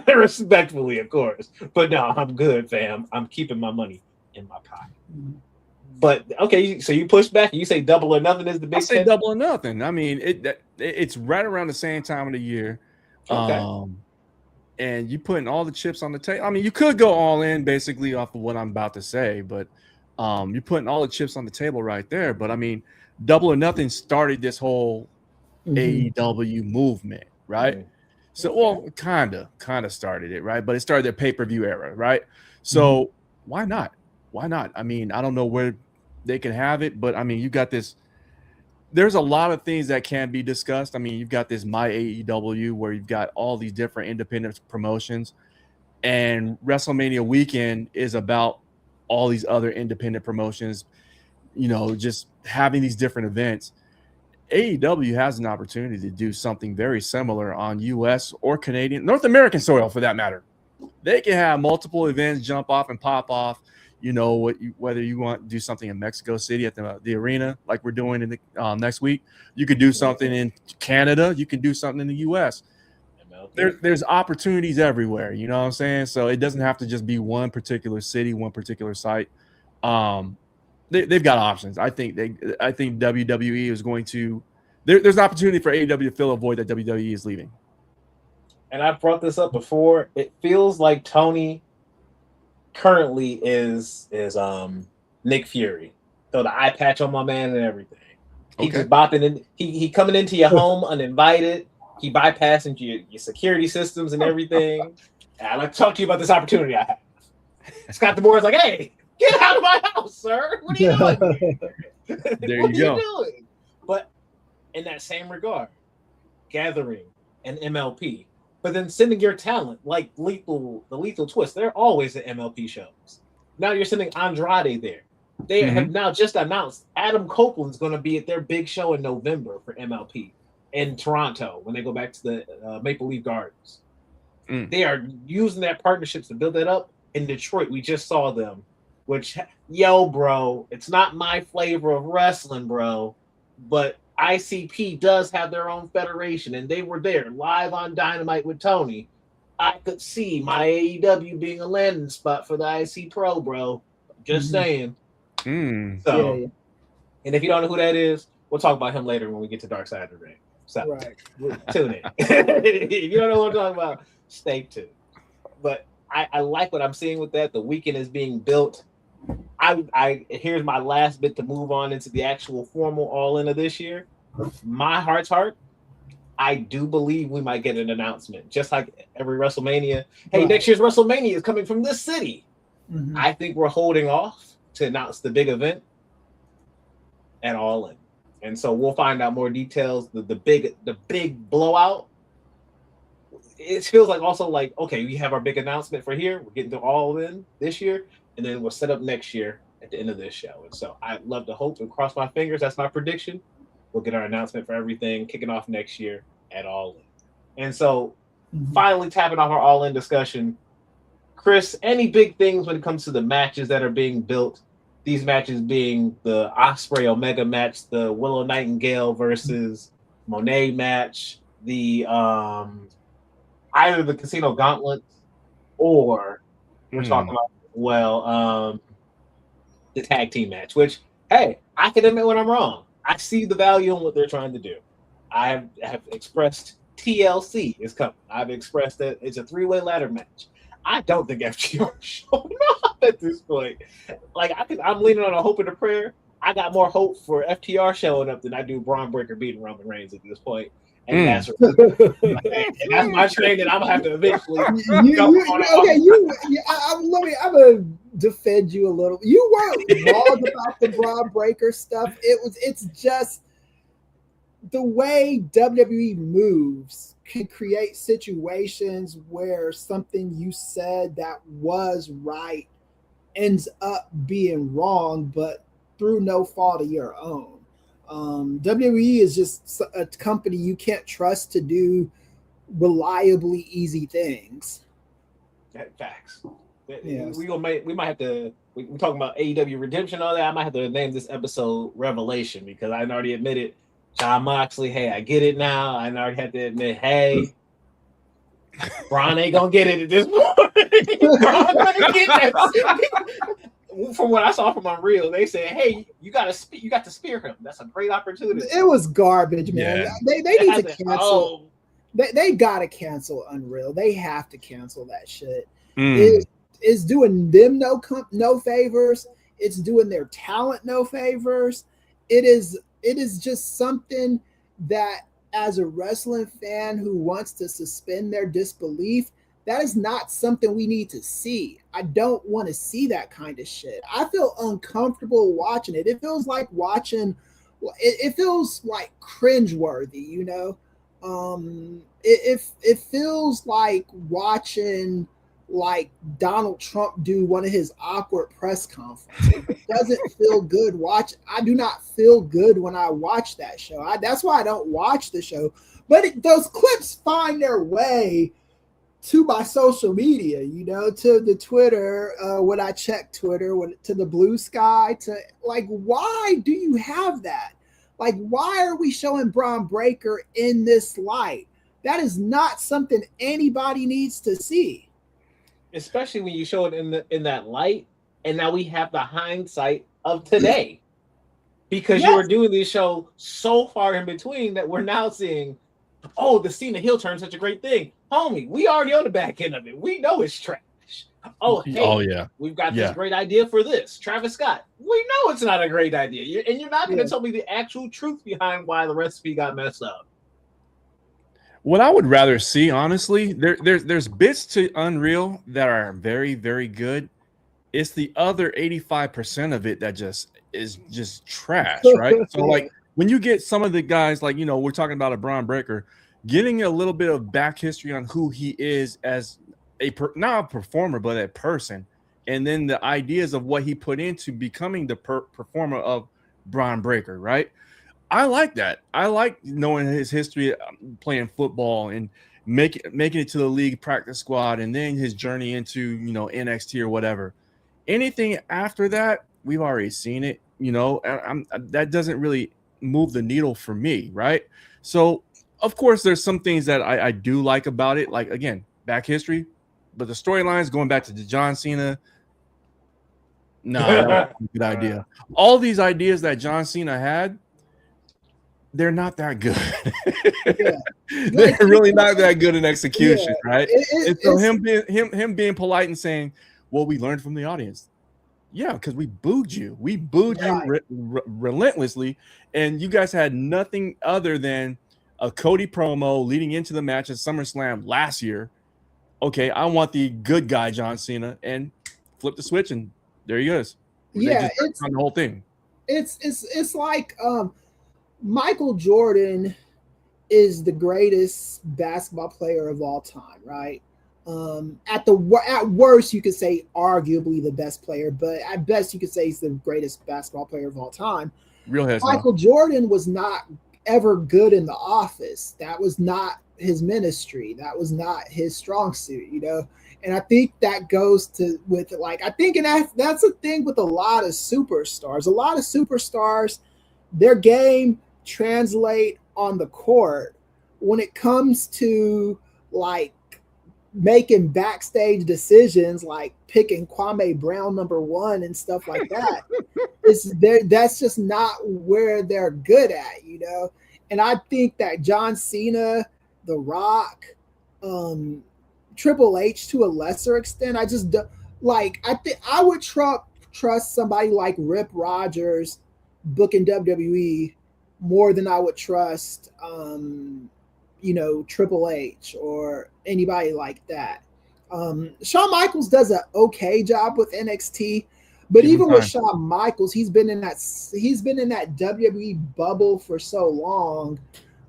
Respectfully, of course. But no, I'm good, fam. I'm keeping my money in my pocket. But okay, so you push back. You say Double or Nothing is the big. I say Double or Nothing. I mean, it's right around the same time of the year. Okay. And you putting all the chips on the table. I mean, you could go all in basically off of what I'm about to say, but you're putting all the chips on the table right there. But I mean, Double or Nothing started this whole AEW movement, right? Mm-hmm. So, well, kind of started it, right? But it started their pay-per-view era, right? So why not? Why not? I mean, I don't know where they can have it, but I mean, you got this. There's a lot of things that can be discussed. I mean, you've got this My AEW where you've got all these different independent promotions, and WrestleMania weekend is about all these other independent promotions, you know, just having these different events. AEW has an opportunity to do something very similar on U.S. or Canadian, North American soil for that matter. They can have multiple events jump off and pop off. You know, whether you want to do something in Mexico City at the arena like we're doing in the next week, you could do something in Canada. You can do something in the U.S. There's opportunities everywhere. You know what I'm saying? So it doesn't have to just be one particular city, one particular site. They've got options. I think WWE is going to. There's an opportunity for AEW to fill a void that WWE is leaving. And I brought this up before. It feels like Tony currently is Nick Fury. Throw the eye patch on my man and everything. He just bopping in. He coming into your home uninvited. He bypassing your security systems and everything. And I'd like to talk to you about this opportunity I have. Scott DeBoer's like, hey, get out of my house, sir. What are you doing? There you go. Doing? But in that same regard, gathering an MLP, but then sending your talent like the Lethal Twist. They're always at MLP shows. Now you're sending Andrade there. They have now just announced Adam Copeland's going to be at their big show in November for MLP in Toronto when they go back to the Maple Leaf Gardens. They are using that partnerships to build that up. In Detroit, we just saw them, which, yo, bro, it's not my flavor of wrestling, bro, but ICP does have their own federation, and they were there live on Dynamite with Tony. I could see my AEW being a landing spot for the IC Pro, bro. Just saying. So, and if you don't know who that is, we'll talk about him later when we get to Dark Side of the Ring. So, tune in. If you don't know what I'm talking about, stay tuned. But I like what I'm seeing with that. The weekend is being built. Here's my last bit to move on into the actual formal all-in of this year. My heart's heart, I do believe we might get an announcement, just like every WrestleMania. Hey, next year's WrestleMania is coming from this city. I think we're holding off to announce the big event at All In, and so we'll find out more details. The big blowout. It feels like also like, okay, we have our big announcement for here. We're getting to All In this year, and then we'll set up next year at the end of this show. And so I love to hope and cross my fingers. That's my prediction. We'll get our announcement for everything kicking off next year at All In. And so finally tapping off our All In discussion, Chris, any big things when it comes to the matches that are being built? These matches being the Osprey Omega match, the Willow Nightingale versus Monet match, the either the Casino Gauntlet or we're talking about the tag team match, which, hey, I can admit when I'm wrong. I see the value in what they're trying to do. I have expressed TLC is coming. I've expressed that it's a 3-way ladder match. I don't think FTR showing up at this point. Like I'm leaning on a hope and a prayer. I got more hope for FTR showing up than I do Braun Breaker beating Roman Reigns at this point. And that's my train that I'm gonna have to eventually. I'm gonna defend you a little. You weren't wrong about the Braun Breaker stuff. It's just the way WWE moves can create situations where something you said that was right ends up being wrong, but through no fault of your own. WWE is just a company you can't trust to do reliably easy things. Facts. Yes. We might have to. We're talking about AEW Redemption and all that. I might have to name this episode Revelation because I already admitted John Moxley. Hey, I get it now. I already had to admit, hey, Braun ain't gonna get it at this point. Braun gonna get that. From what I saw from Unreal, they said, "Hey, you got to spear him. That's a great opportunity." It was garbage, man. Yeah. They need to cancel. They gotta cancel Unreal. They have to cancel that shit. It's doing them no favors. It's doing their talent no favors. It is just something that, as a wrestling fan who wants to suspend their disbelief, that is not something we need to see. I don't want to see that kind of shit. I feel uncomfortable watching it. It feels like watching. It feels like cringeworthy, you know. It feels like watching like Donald Trump do one of his awkward press conferences. It doesn't feel good. I do not feel good when I watch that show. That's why I don't watch the show. But those clips find their way to my social media, you know, to the Twitter, when I check Twitter, to the Blue Sky, to like, why do you have that? Like, why are we showing Braun Breaker in this light? That is not something anybody needs to see. Especially when you show it in that light, and now we have the hindsight of today. Because you were doing this show so far in between that we're now seeing, oh, the Cena heel turn such a great thing. Homie, we already on the back end of it. We know it's trash. Oh, hey, we've got this great idea for this. Travis Scott, we know it's not a great idea. And you're not going to tell me the actual truth behind why the recipe got messed up. What I would rather see, honestly, there's bits to Unreal that are very, very good. It's the other 85% of it that is just trash, right? So like when you get some of the guys, like, you know, we're talking about a Braun Breaker, getting a little bit of back history on who he is as not a performer, but a person, and then the ideas of what he put into becoming the performer of Braun Breaker, right? I like that. I like knowing his history playing football and making it to the league practice squad, and then his journey into, you know, NXT or whatever. Anything after that, we've already seen it. You know, that doesn't really move the needle for me, right? So, of course, there's some things that I do like about it. Like, again, back history, but the storylines going back to the John Cena. No, that was a good idea. All these ideas that John Cena had, they're not that good. They're really not that good in execution, right? And so him being polite and saying, "Well, we learned from the audience." Yeah, because we booed you. We booed you relentlessly, and you guys had nothing other than a Cody promo leading into the match at SummerSlam last year. Okay, I want the good guy John Cena, and flip the switch, and there he goes. It's on the whole thing. It's like Michael Jordan is the greatest basketball player of all time, right? At worst, you could say arguably the best player, but at best, you could say he's the greatest basketball player of all time. Michael Jordan was not ever good in the office. That was not his ministry. That was not his strong suit, you know? And I think that goes with I think that's a thing with a lot of superstars. A lot of superstars, their game translate on the court. When it comes to like making backstage decisions, like picking Kwame Brown #1 and stuff like that, that's just not where they're good at, you know? And I think that John Cena, The Rock, Triple H to a lesser extent, I think I would trust somebody like Rip Rogers booking WWE more than I would trust Triple H or anybody like that. Shawn Michaels does an okay job with NXT, but even with Shawn Michaels, he's been in that WWE bubble for so long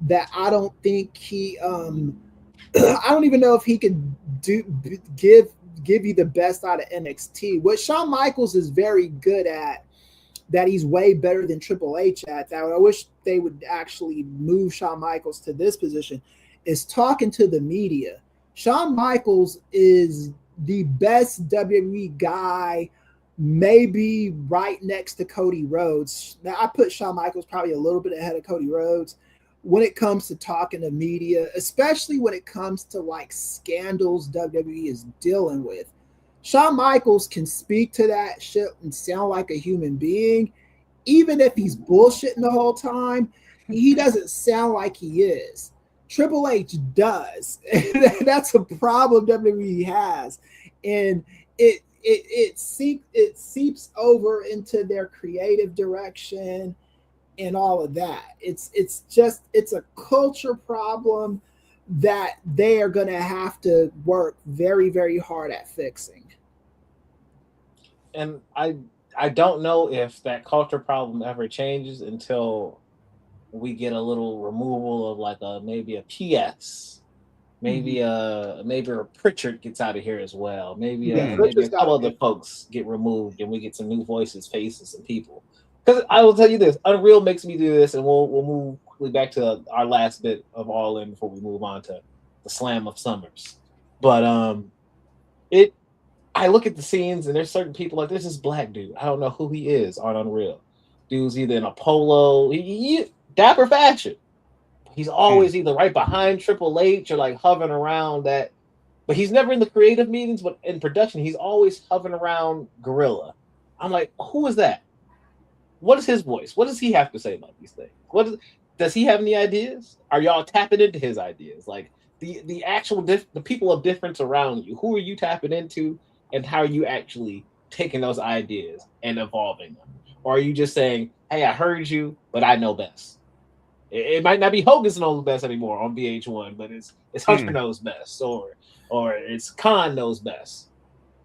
that I don't think he I don't even know if he could give you the best out of NXT. What Shawn Michaels is very good at that he's way better than Triple H at that. I wish they would actually move Shawn Michaels to this position, is talking to the media. Shawn Michaels is the best WWE guy, maybe right next to Cody Rhodes. Now, I put Shawn Michaels probably a little bit ahead of Cody Rhodes when it comes to talking to media, especially when it comes to like scandals WWE is dealing with. Shawn Michaels can speak to that shit and sound like a human being. Even if he's bullshitting the whole time, he doesn't sound like he is. Triple H does. That's a problem WWE has. And it seeps over into their creative direction and all of that. It's a culture problem that they are going to have to work very, very hard at fixing. And I don't know if that culture problem ever changes until we get a little removal of like maybe a PS, maybe a Pritchard gets out of here as well. Maybe a couple other folks get removed, and we get some new voices, faces, and people. Because I will tell you this, Unreal makes me do this, and we'll move quickly back to our last bit of All In before we move on to the Slam of Summers. But I look at the scenes, and there's certain people like there's this black dude. I don't know who he is on Unreal. Dude's either in a polo, dapper fashion. He's always either right behind Triple H or like hovering around that. But he's never in the creative meetings, but in production, he's always hovering around Gorilla. I'm like, who is that? What is his voice? What does he have to say about these things? Does he have any ideas? Are y'all tapping into his ideas? Like the actual the people of difference around you, who are you tapping into? And how are you actually taking those ideas and evolving them? Or are you just saying, hey, I heard you, but I know best? It might not be Hogan's knows best anymore on VH1, but it's Hunter knows best, or it's Khan knows best.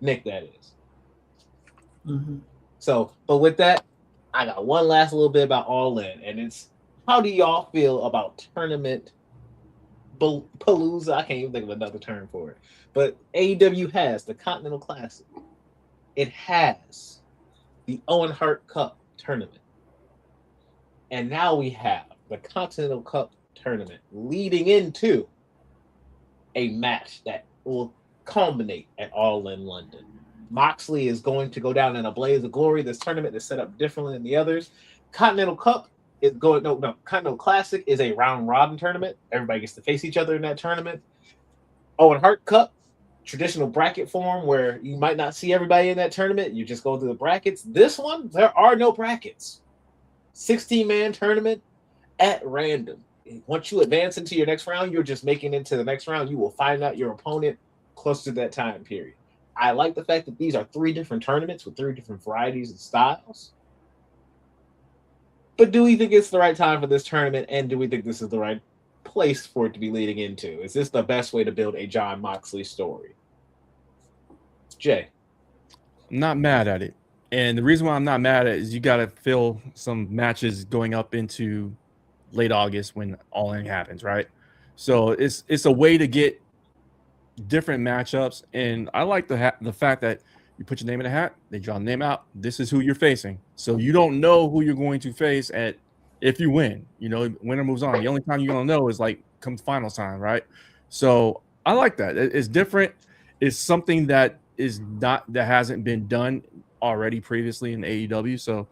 Nick, that is. Mm-hmm. So, but with that, I got one last little bit about All In, and it's how do y'all feel about tournament palooza? I can't even think of another term for it. But AEW has the Continental Classic. It has the Owen Hart Cup tournament. And now we have the Continental Cup tournament leading into a match that will culminate at All In London. Moxley is going to go down in a blaze of glory. This tournament is set up differently than the others. Continental Cup is going Continental Classic is a round robin tournament. Everybody gets to face each other in that tournament. Owen Hart Cup, traditional bracket form where you might not see everybody in that tournament. You just go through the brackets. This one, there are no brackets. 16-man tournament at random. Once you advance into your next round, you're just making it to the next round. You will find out your opponent close to that time period. I like the fact that these are 3 different tournaments with 3 different varieties and styles. But do we think it's the right time for this tournament? And do we think this is the right place for it to be leading into? Is this the best way to build a Jon Moxley story? Jay. I'm not mad at it. And the reason why I'm not mad at it is you got to fill some matches going up into late August when All In happens, right? So it's a way to get different matchups. And I like the fact that you put your name in a hat, they draw the name out. This is who you're facing. So you don't know who you're going to face if you win. You know, winner moves on. The only time you're going to know is like come finals time, right? So I like that. It's different. It's something that hasn't been done already previously in AEW. So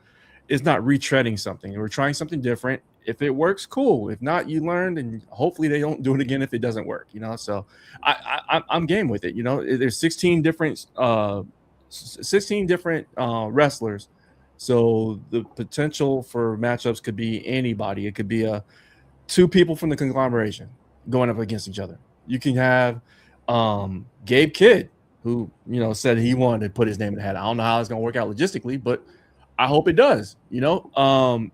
it's not retreading something. We're trying something different. If it works, cool. If not, you learned, and hopefully they don't do it again if it doesn't work. You know, so I'm game with it. You know, there's 16 different wrestlers, so the potential for matchups could be anybody. It could be 2 people from the conglomeration going up against each other. You can have Gabe Kidd, who said he wanted to put his name in the hat. I don't know how it's going to work out logistically, but I hope it does. You know,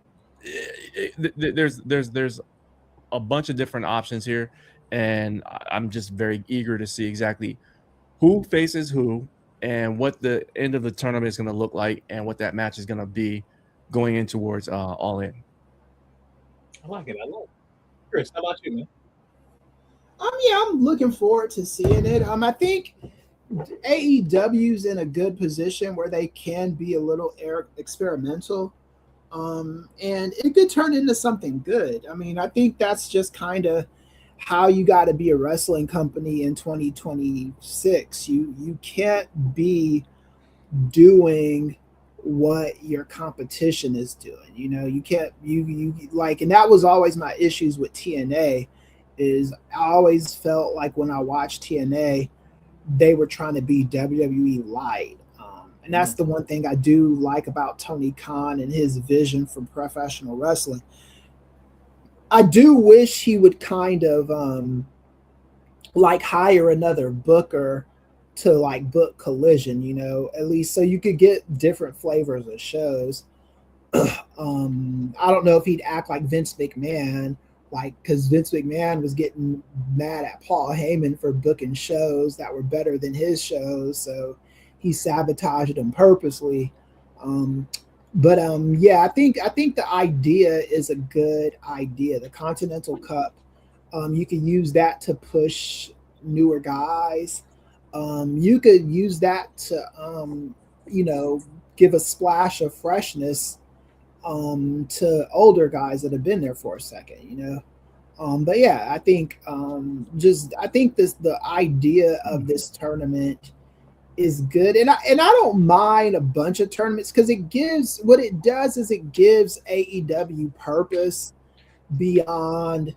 there's a bunch of different options here, and I'm just very eager to see exactly who faces who and what the end of the tournament is going to look like and what that match is going to be going in towards All In. I like it. Chris, how about you, man? Yeah, I'm looking forward to seeing it. I think AEW's in a good position where they can be a little experimental And it could turn into something good. I mean, I think that's just kind of how you got to be a wrestling company in 2026. You can't be doing what your competition is doing. You know, you can't you like, and that was always my issues with TNA. Is I always felt like when I watched TNA, they were trying to be WWE light. And that's the one thing I do like about Tony Khan and his vision for professional wrestling. I do wish he would kind of like hire another booker to like book Collision, you know, at least so you could get different flavors of shows. I don't know if he'd act like Vince McMahon, like, because Vince McMahon was getting mad at Paul Heyman for booking shows that were better than his shows, so he sabotaged them purposely. Yeah, I think the idea is a good idea. The Continental Cup, you can use that to push newer guys. You could use that to, you know, give a splash of freshness to older guys that have been there for a second, you know. But yeah, I think the idea of this tournament is good, and I don't mind a bunch of tournaments because it gives AEW purpose beyond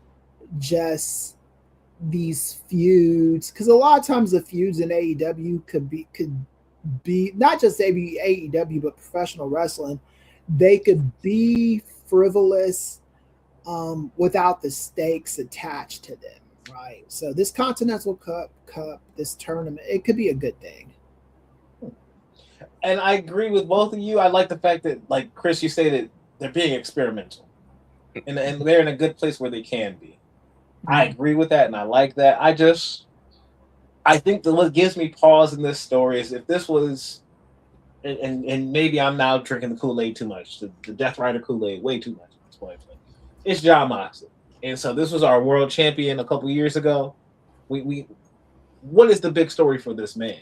just these feuds, because a lot of times the feuds in AEW could be not just AEW but professional wrestling. They could be frivolous without the stakes attached to them, right? So this Continental Cup, this tournament, it could be a good thing. And I agree with both of you. I like the fact that, like Chris, you say that they're being experimental, and they're in a good place where they can be. I agree with that, and I like that. I think what gives me pause in this story is if this was, and maybe I'm now drinking the Kool-Aid too much, the Death Rider Kool-Aid way too much at this point. It's Jon Moxley, and so this was our world champion a couple years ago. What is the big story for this man?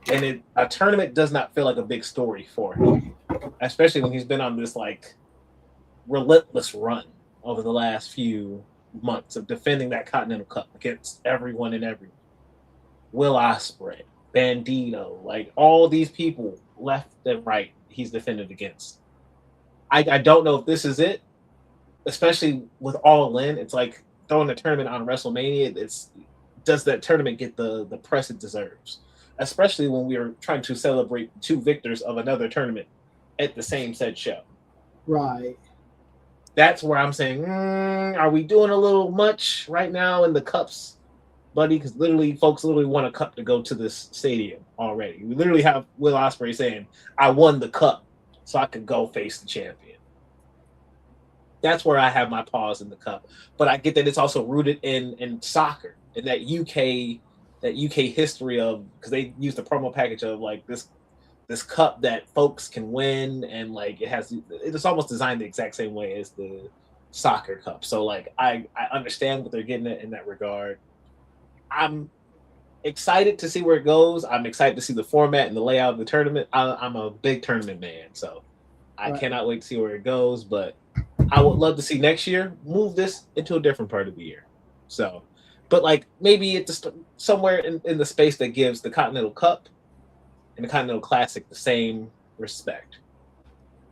And a tournament does not feel like a big story for him, especially when he's been on this like relentless run over the last few months of defending that Continental Cup against everyone and everyone. Will Ospreay, Bandito, like all these people left and right he's defended against. I don't know if this is it, especially with All In. It's like throwing a tournament on WrestleMania. Does that tournament get the press it deserves? Especially when we are trying to celebrate two victors of another tournament at the same said show. Right. That's where I'm saying, are we doing a little much right now in the cups, buddy? Because folks literally want a cup to go to this stadium already. We literally have Will Ospreay saying, I won the cup so I could go face the champion. That's where I have my pause in the cup. But I get that it's also rooted in soccer, in that UK history of, because they use the promo package of like this cup that folks can win, and like it's almost designed the exact same way as the soccer cup. So like I understand what they're getting at in that regard. I'm excited to see where it goes. I'm excited to see the format and the layout of the tournament. I'm a big tournament man, so I cannot wait to see where it goes. But I would love to see next year move this into a different part of the year. So, but like maybe it's somewhere in the space that gives the Continental Cup and the Continental Classic the same respect.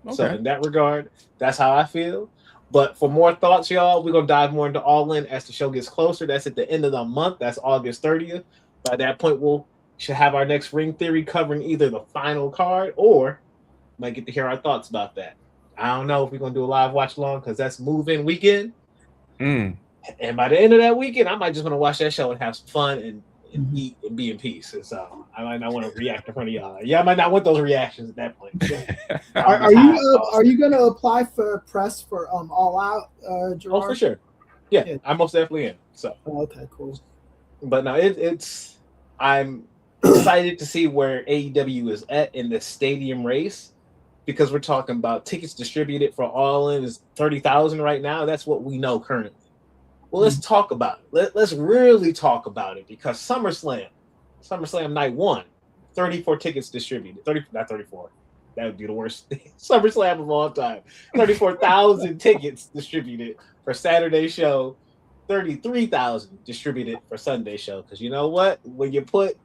Okay. So in that regard, that's how I feel. But for more thoughts, y'all, we're going to dive more into All In as the show gets closer. That's at the end of the month. That's August 30th. By that point, should have our next Ring Theory covering either the final card or might get to hear our thoughts about that. I don't know if we're going to do a live watch along because that's move-in weekend. And by the end of that weekend, I might just want to watch that show and have some fun and eat and be in peace. And so I might not want to react in front of y'all. Yeah, I might not want those reactions at that point. Are you going to apply for press for All Out, Gerard? Oh, for sure. Yeah, I most definitely am. So okay, cool. But no, I'm excited to see where AEW is at in the stadium race, because we're talking about tickets distributed for All In is 30,000 right now. That's what we know currently. Well, let's talk about it. Let's really talk about it, because SummerSlam night 1, 34 tickets distributed. 34. That would be the worst SummerSlam of all time. 34,000 tickets distributed for Saturday show. 33,000 distributed for Sunday show. Because you know what? When you put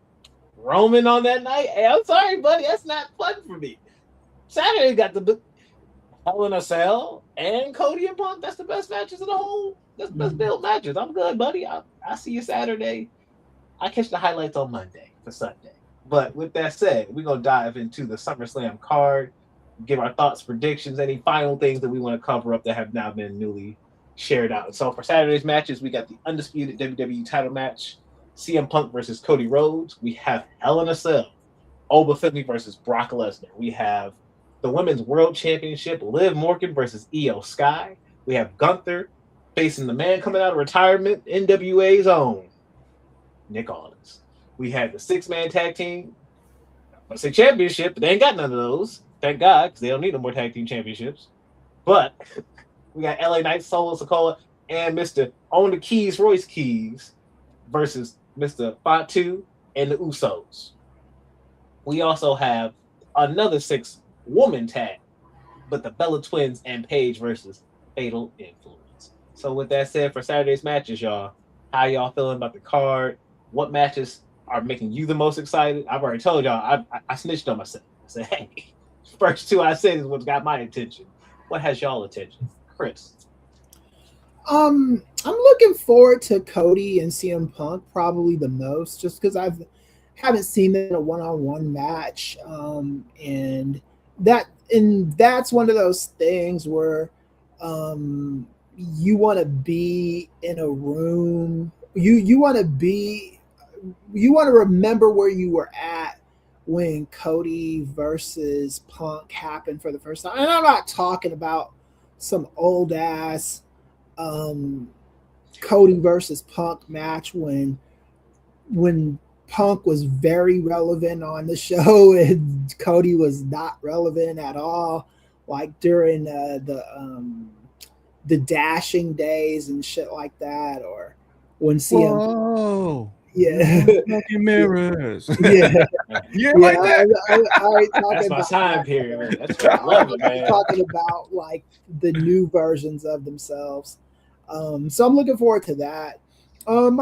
Roman on that night, hey, I'm sorry, buddy, that's not fun for me. Saturday got the Hell in a Cell and Cody and Punk. That's the best matches of the whole. That's the best build matches. I'm good, buddy. I see you Saturday. I catch the highlights on Monday for Sunday. But with that said, we're going to dive into the SummerSlam card, give our thoughts, predictions, any final things that we want to cover up that have now been newly shared out. So for Saturday's matches, we got the undisputed WWE title match, CM Punk versus Cody Rhodes. We have Hell in a Cell, Oba Femi versus Brock Lesnar. We have the Women's World Championship, Liv Morgan versus Io Sky. We have Gunther facing the man coming out of retirement, NWA's own Nick Aldis. We had the 6-man tag team, let's say championship, but they ain't got none of those. Thank God, because they don't need no more tag team championships. But we got LA Knight, Solo Sikoa, and Mr. Own the Keys, Royce Keys versus Mr. Fatu and the Usos. We also have another 6-woman tag, but the Bella Twins and Paige versus Fatal Influence. So with that said, for Saturday's matches, y'all, how y'all feeling about the card? What matches are making you the most excited? I've already told y'all, I snitched on myself. I said, hey, first 2 I said is what's got my attention. What has y'all attention? Chris? I'm looking forward to Cody and CM Punk probably the most, just because haven't seen them in a one-on-one match, and that's one of those things where you want to be in a room, you want to remember where you were at when Cody versus Punk happened for the first time. And I'm not talking about some old ass Cody versus Punk match when Punk was very relevant on the show and Cody was not relevant at all, like during the dashing days and shit like that, or when CM. Whoa. Yeah, fucking mirrors. Yeah, You ain't like that. That's my time period, man. That's what I love it, man. Talking about like the new versions of themselves. So I'm looking forward to that. I'm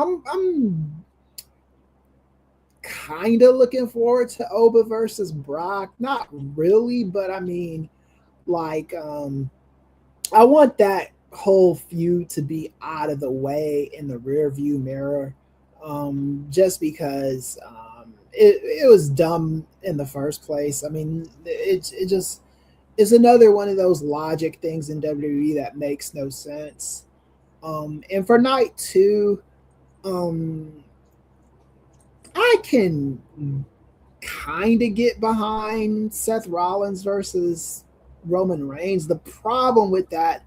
kind of looking forward to Oba versus Brock. Not really, but I mean, like, I want that whole feud to be out of the way in the rear view mirror. Just because it was dumb in the first place. I mean, it just is another one of those logic things in WWE that makes no sense. And for night 2, I can kind of get behind Seth Rollins versus Roman Reigns. The problem with that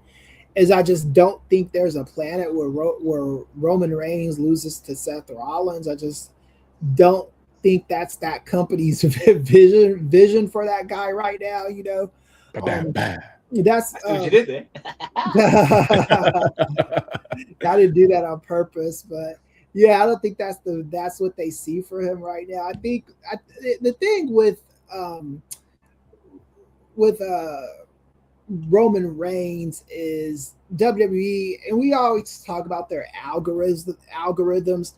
is I just don't think there's a planet where Roman Reigns loses to Seth Rollins. I just don't think that's that company's vision for that guy right now. You know, that's what you did there. I didn't do that on purpose, but yeah, I don't think that's what they see for him right now. I think the thing with Roman Reigns is WWE, and we always talk about their algorithms.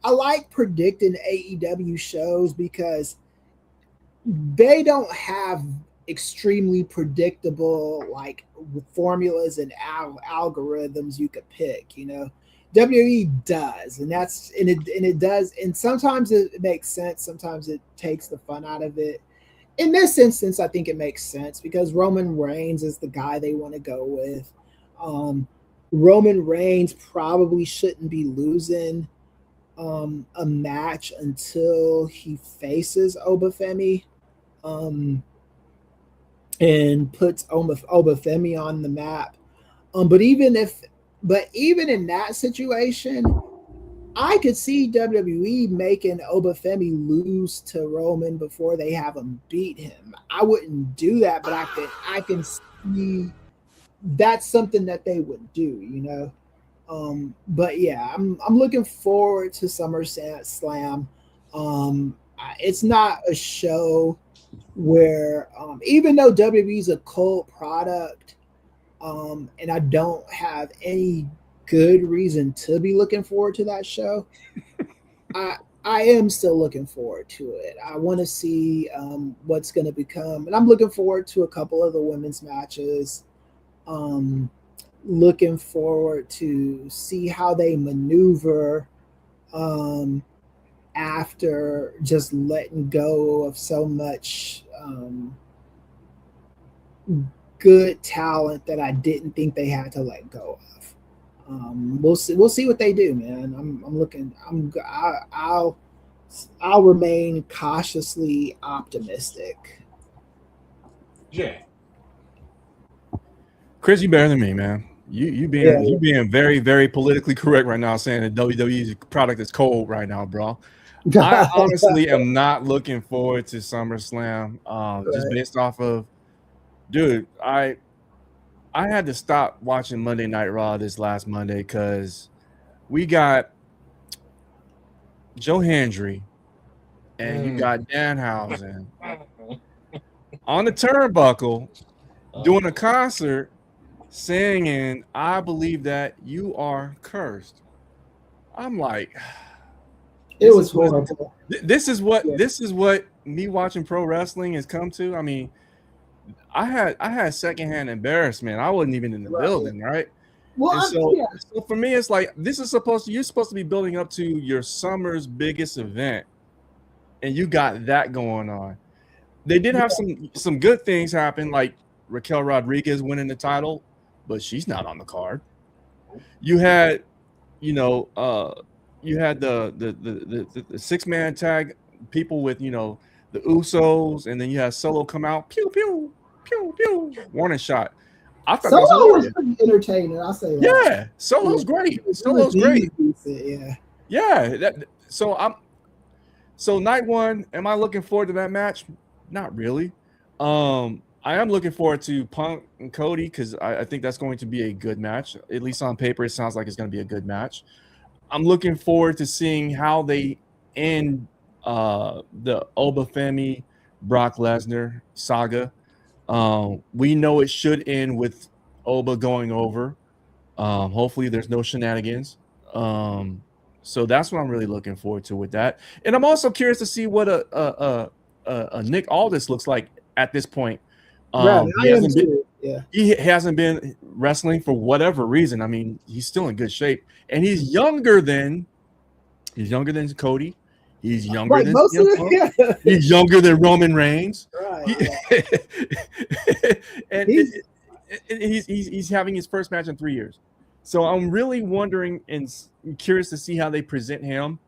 I like predicting AEW shows because they don't have extremely predictable like formulas and algorithms you could pick. You know, WWE does, and it does, and sometimes it makes sense, sometimes it takes the fun out of it. In this instance, I think it makes sense because Roman Reigns is the guy they want to go with. Roman Reigns probably shouldn't be losing a match until he faces Oba Femi and puts Oba Femi on the map. But even in that situation, I could see WWE making Oba Femi lose to Roman before they have him beat him. I wouldn't do that, but I can see that's something that they would do, you know. But yeah, I'm looking forward to SummerSlam. It's not a show where even though WWE is a cult product, and I don't have any good reason to be looking forward to that show, I am still looking forward to it. I want to see what's going to become, and I'm looking forward to a couple of the women's matches. Looking forward to see how they maneuver after just letting go of so much good talent that I didn't think they had to let go of. We'll see. We'll see what they do, man. I'm looking. I'll remain cautiously optimistic. Yeah. Chris, you better than me, man. You being very, very politically correct right now, saying that WWE's product is cold right now, bro. I honestly am not looking forward to SummerSlam. Just based off of, dude, I had to stop watching Monday Night Raw this last Monday because we got Joe Hendry and you got Danhausen on the turnbuckle doing a concert singing "I Believe That You Are Cursed." I'm like, it was horrible. This is what me watching pro wrestling has come to. I mean, I had secondhand embarrassment. I wasn't even in the building, right? Well, so for me, it's like you're supposed to be building up to your summer's biggest event, and you got that going on. They did have some good things happen, like Raquel Rodriguez winning the title, but she's not on the card. You had, the 6-man tag people with, the Usos, and then you had Solo come out, pew pew pew pew, warning shot. I thought Solo was pretty entertaining. I'll say that. Yeah, Solo's great. Solo's great. Yeah. So night one, am I looking forward to that match? Not really. I am looking forward to Punk and Cody because I think that's going to be a good match. At least on paper, it sounds like it's going to be a good match. I'm looking forward to seeing how they end the Oba Femi Brock Lesnar saga. We know it should end with Oba going over. Hopefully there's no shenanigans. So that's what I'm really looking forward to with that. And I'm also curious to see what a Nick Aldis looks like at this point. He hasn't been wrestling for whatever reason. I mean, he's still in good shape, and he's younger than Cody. He's younger than he's younger than Roman Reigns. Right. And he's having his first match in 3 years. So I'm really wondering and curious to see how they present him.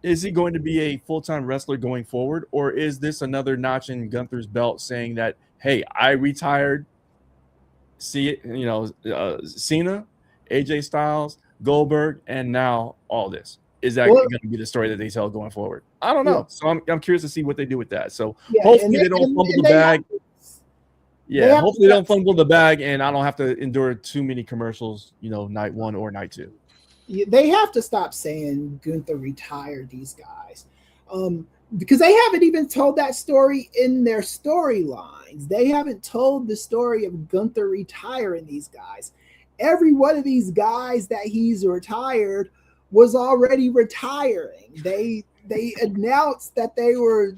Is he going to be a full-time wrestler going forward, or is this another notch in Gunther's belt saying that, hey, I retired, Cena, AJ Styles, Goldberg, and now all this? Is that going to be the story that they tell going forward? I don't know. So I'm curious to see what they do with that. So hopefully they don't fumble the bag. Hopefully they don't fumble the bag, and I don't have to endure too many commercials, night one or night two. They have to stop saying Gunther retired these guys, because they haven't even told that story in their storylines. They haven't told the story of Gunther retiring these guys. Every one of these guys that he's retired was already retiring. They announced that they were.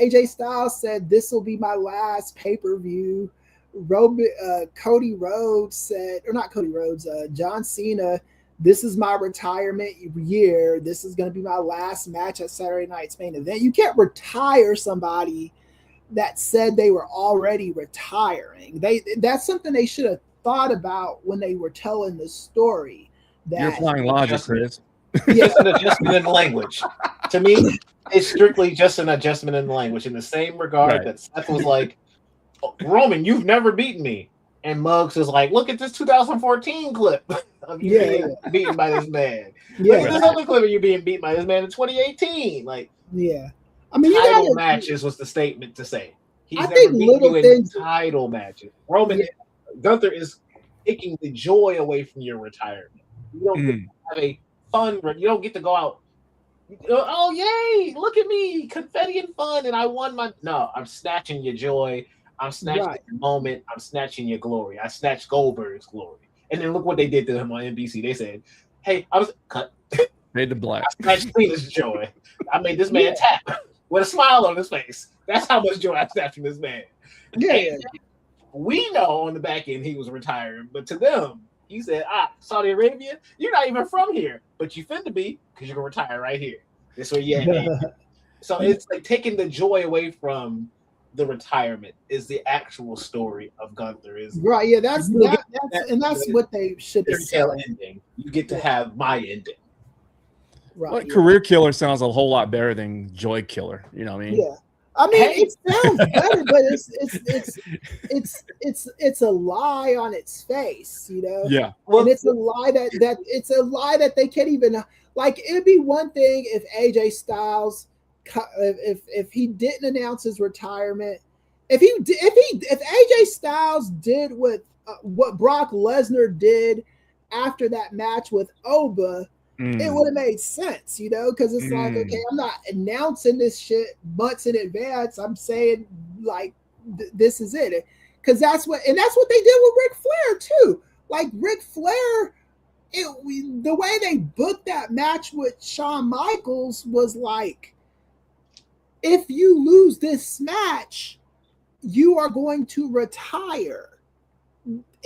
AJ Styles said this will be my last pay-per-view. Cody Rhodes said, or not Cody Rhodes, John Cena, this is my retirement year. This is going to be my last match at Saturday Night's Main Event. You can't retire somebody that said they were already retiring. That's something they should have thought about when they were telling the story. You're applying logic, Chris. Just an adjustment in the language. To me, it's strictly just an adjustment in the language. In the same regard that Seth was like, Roman, you've never beaten me. And Muggs is like, look at this 2014 clip of you being beaten by this man. Look at this other clip of you being beaten by this man in 2018. Like, I mean, title matches was the statement to say. He's never beaten you in title matches. Gunther is taking the joy away from your retirement. You don't have a fun. You don't get to go out Oh yay! Look at me, confetti and fun, and I won my. No, I'm snatching your joy. I'm snatching your moment. I'm snatching your glory. I snatched Goldberg's glory. And then look what they did to him on NBC. They said, "Hey, I was cut." Made the black. I snatched Cena's joy. I made this man tap with a smile on his face. That's how much joy I snatched from this man. Yeah. We know on the back end he was retiring, but to them, he said, Saudi Arabia, you're not even from here, but you finna be because you're gonna retire right here. This way, So it's like taking the joy away from the retirement is the actual story of Gunther. Is right? Yeah, that's what they should be saying. Ending. You get to have my ending. Right. Well, career killer sounds a whole lot better than joy killer. You know what I mean? Yeah. I mean, it sounds better, but it's a lie on its face, you know. Yeah. Well, and it's a lie that they can't even like. It'd be one thing if AJ Styles, if he didn't announce his retirement, if AJ Styles did what Brock Lesnar did after that match with Oba. It would have made sense, you know, because it's like, okay, I'm not announcing this shit months in advance. I'm saying like this is it, because that's what they did with Ric Flair too. Like Ric Flair, the way they booked that match with Shawn Michaels was like, if you lose this match, you are going to retire.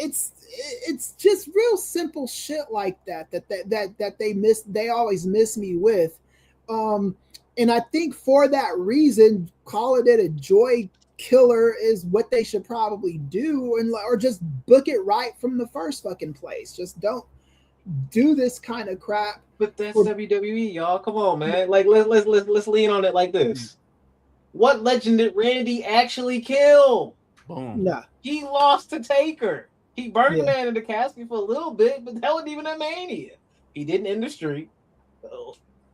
It's just real simple shit like that they always miss me with, and I think for that reason, calling it a joy killer is what they should probably do, or just book it right from the first fucking place. Just don't do this kind of crap. But that's WWE, y'all. Come on, man. Like let's lean on it like this. What legend did Randy actually kill? Boom. Nah. He lost to Taker. He burned the man in the casket for a little bit, but that wasn't even a Mania. He didn't end the streak.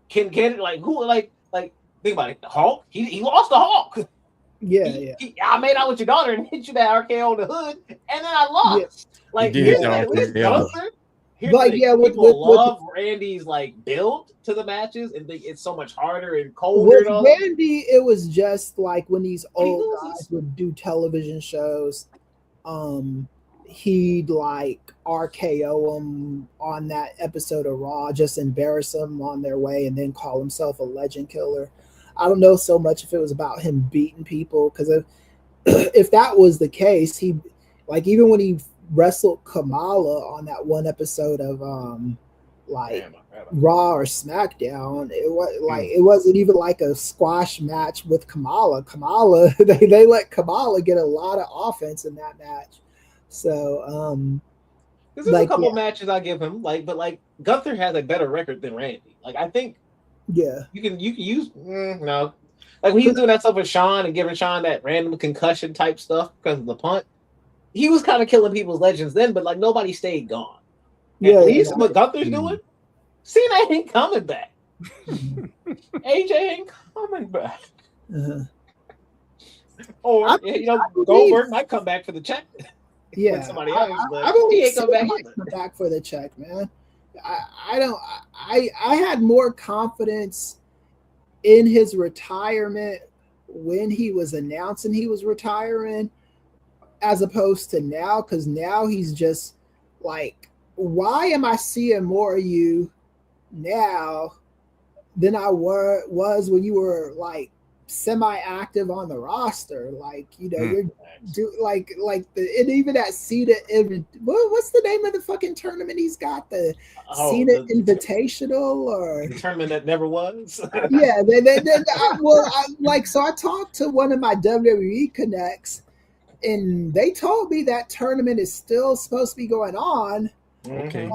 Can get it like who like think about it. The Hulk. He lost the Hulk. Yeah. I made out with your daughter and hit you that RKO on the hood, and then I lost. Yeah. Like here's like people love Randy's like build to the matches and think it's so much harder and colder. With Randy, it was just like when these old guys would do television shows. He'd like RKO him on that episode of Raw, just embarrass them on their way, and then call himself a legend killer. I don't know so much if it was about him beating people, because if that was the case, he like even when he wrestled Kamala on that one episode of Raw or SmackDown, it wasn't even like a squash match with Kamala. They let Kamala get a lot of offense in that match. So there's a couple matches I give him, but Gunther has a better record than Randy. Like I think you can use no. Like when he was doing that stuff with Shawn and giving Shawn that random concussion type stuff because of the punt, he was kind of killing people's legends then, but like nobody stayed gone. At least what Gunther's doing, Cena ain't coming back. AJ ain't coming back. Or Goldberg might come back for the check. Yeah, somebody else, I believe he might come back for the check, man. I had more confidence in his retirement when he was announcing he was retiring as opposed to now, because now he's just like, why am I seeing more of you now than I was when you were like semi-active on the roster? Like, you know, you're and even that Cena, what's the name of the fucking tournament he's got? The Cena Invitational, or the tournament that never was. Yeah, so I talked to one of my WWE connects, and they told me that tournament is still supposed to be going on. Okay.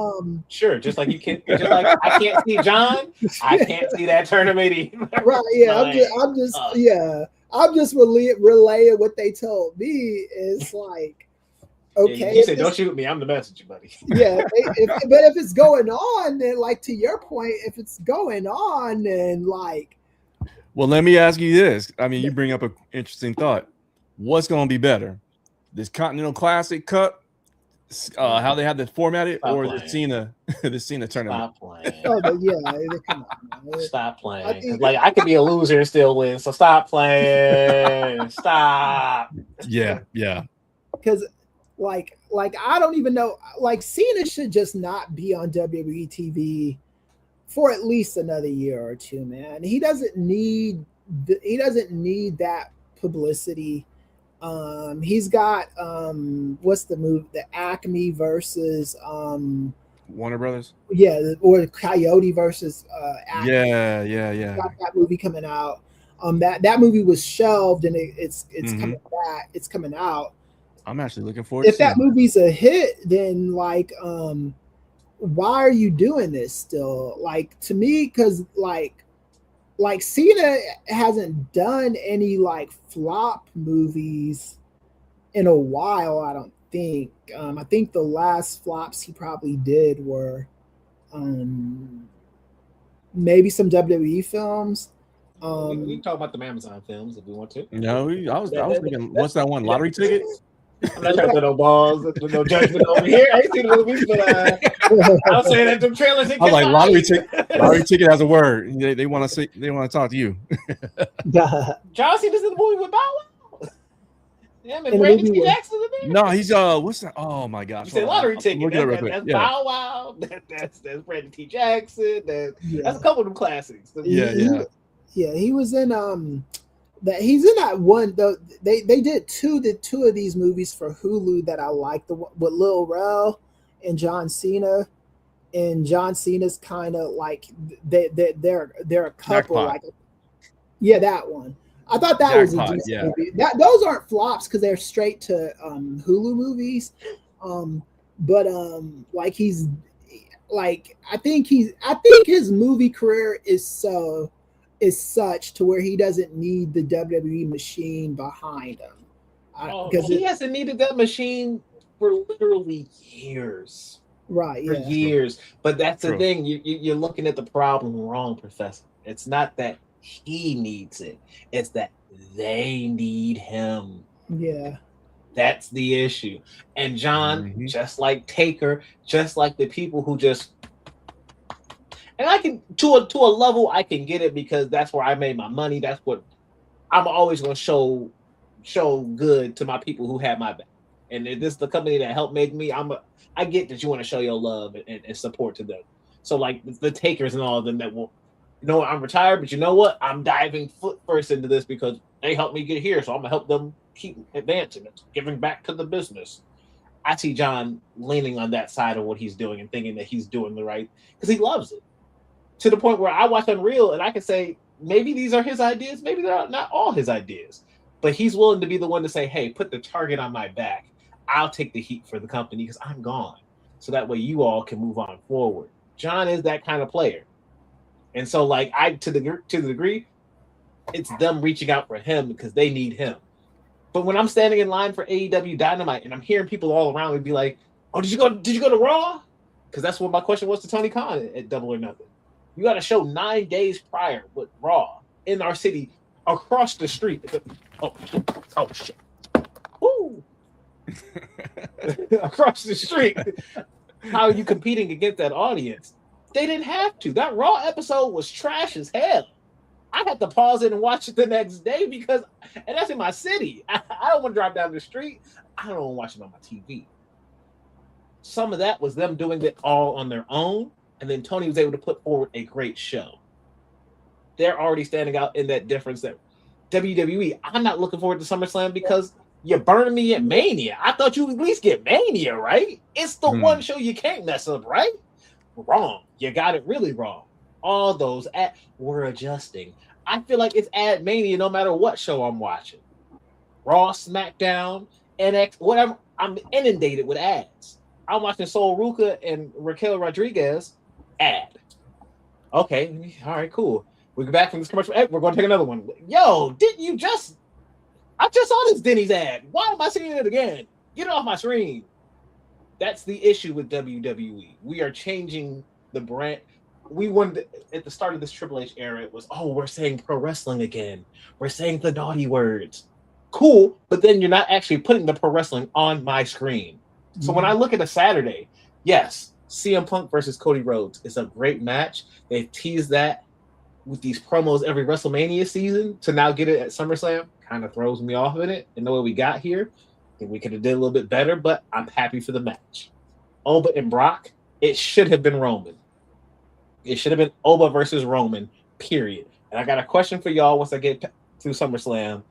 Sure. Just like you can't. Just like I can't see John. I can't see that tournament either. Right. Yeah. I'm just relaying what they told me. Is like, okay. You said, "Don't shoot me. I'm the messenger, buddy." Yeah. But if it's going on, then like to your point, if it's going on, then like. Well, let me ask you this. I mean, you bring up an interesting thought. What's going to be better, this Continental Classic Cup how they have to format it, Stop or playing. the Cena tournament. Stop playing. Oh, come on, man. Stop playing. Like I could be a loser and still win. So stop playing. Stop. Yeah. Because like I don't even know. Like Cena should just not be on WWE TV for at least another year or two, man. He doesn't need that publicity. He's got what's the move? The Acme versus Warner Brothers. Yeah, or Coyote versus Acme. Yeah. Got that movie coming out. That movie was shelved and it's coming back. It's coming out. I'm actually looking forward. If that movie's a hit, then like why are you doing this still? Like to me, because like Cena hasn't done any like flop movies in a while, I don't think. I think the last flops he probably did were maybe some WWE films. We can talk about the Amazon films if we want to. No, I was thinking, what's that one? Lottery Ticket? I'm not trying to put no balls, no judgment over here. I ain't seen the movies, but I'll say that the trailers. I was like, Lottery Ticket has a word. They want to talk to you. John Cena's in the movie with Bow Wow. Yeah, and Randy T. Jackson in there. No, he's what's that? Oh my gosh! You say Lottery Ticket. That's yeah. Bow Wow. That's Randy T. Jackson. That's a couple of them classics. Yeah. He was in he's in that one though. They did two of these movies for Hulu that I like. The one with Lil Rel and John Cena, and John Cena's kind of like they're a couple. Jackpot. Like that one. I thought that was a decent movie. Those aren't flops because they're straight to Hulu movies. But like he's like I think his movie career is such to where he doesn't need the WWE machine behind him. Because he hasn't needed that machine for literally years. Right. For years. But that's the thing. You're looking at the problem wrong, Professor. It's not that he needs it. It's that they need him. Yeah. That's the issue. And John, just like Taker, just like the people who just... And I can, to a level, I can get it because that's where I made my money. That's what I'm always going to show good to my people who have my back. And if this is the company that helped make me, I get that you want to show your love and support to them. So like the Takers and all of them that will, I'm retired, but you know what? I'm diving foot first into this because they helped me get here. So I'm going to help them keep advancing and giving back to the business. I see John leaning on that side of what he's doing and thinking that he's doing the right, because he loves it. To the point where I watch Unreal and I can say, maybe these are his ideas, maybe they're not all his ideas. But he's willing to be the one to say, hey, put the target on my back. I'll take the heat for the company because I'm gone. So that way you all can move on forward. John is that kind of player. And so like to the degree, it's them reaching out for him because they need him. But when I'm standing in line for AEW Dynamite and I'm hearing people all around me be like, oh, did you go to Raw? Because that's what my question was to Tony Khan at Double or Nothing. You got to show 9 days prior with Raw in our city across the street. Oh shit. Woo. Across the street. How are you competing against that audience? They didn't have to. That Raw episode was trash as hell. I had to pause it and watch it the next day and that's in my city. I don't want to drive down the street. I don't want to watch it on my TV. Some of that was them doing it all on their own. And then Tony was able to put forward a great show. They're already standing out in that difference that WWE, I'm not looking forward to SummerSlam because you're burning me at Mania. I thought you would at least get Mania, right? It's the one show you can't mess up, right? Wrong. You got it really wrong. All those we're adjusting. I feel like it's at Mania no matter what show I'm watching. Raw, SmackDown, NXT, whatever. I'm inundated with ads. I'm watching Sol Ruca and Raquel Rodriguez ad. Okay, all right, cool. We get back from this commercial. Hey, we're going to take another one. Yo, I just saw this Denny's ad. Why am I seeing it again? Get it off my screen. That's the issue with WWE. We are changing the brand. We wanted at the start of this Triple H era, it was, we're saying pro wrestling again. We're saying the naughty words. Cool, but then you're not actually putting the pro wrestling on my screen. So when I look at a Saturday, yes, CM Punk versus Cody Rhodes is a great match. They've teased that with these promos every WrestleMania season. To now get it at SummerSlam kind of throws me off in it. And the way we got here, I think we could have did a little bit better, but I'm happy for the match. Oba and Brock, it should have been Roman. It should have been Oba versus Roman, period. And I got a question for y'all once I get through SummerSlam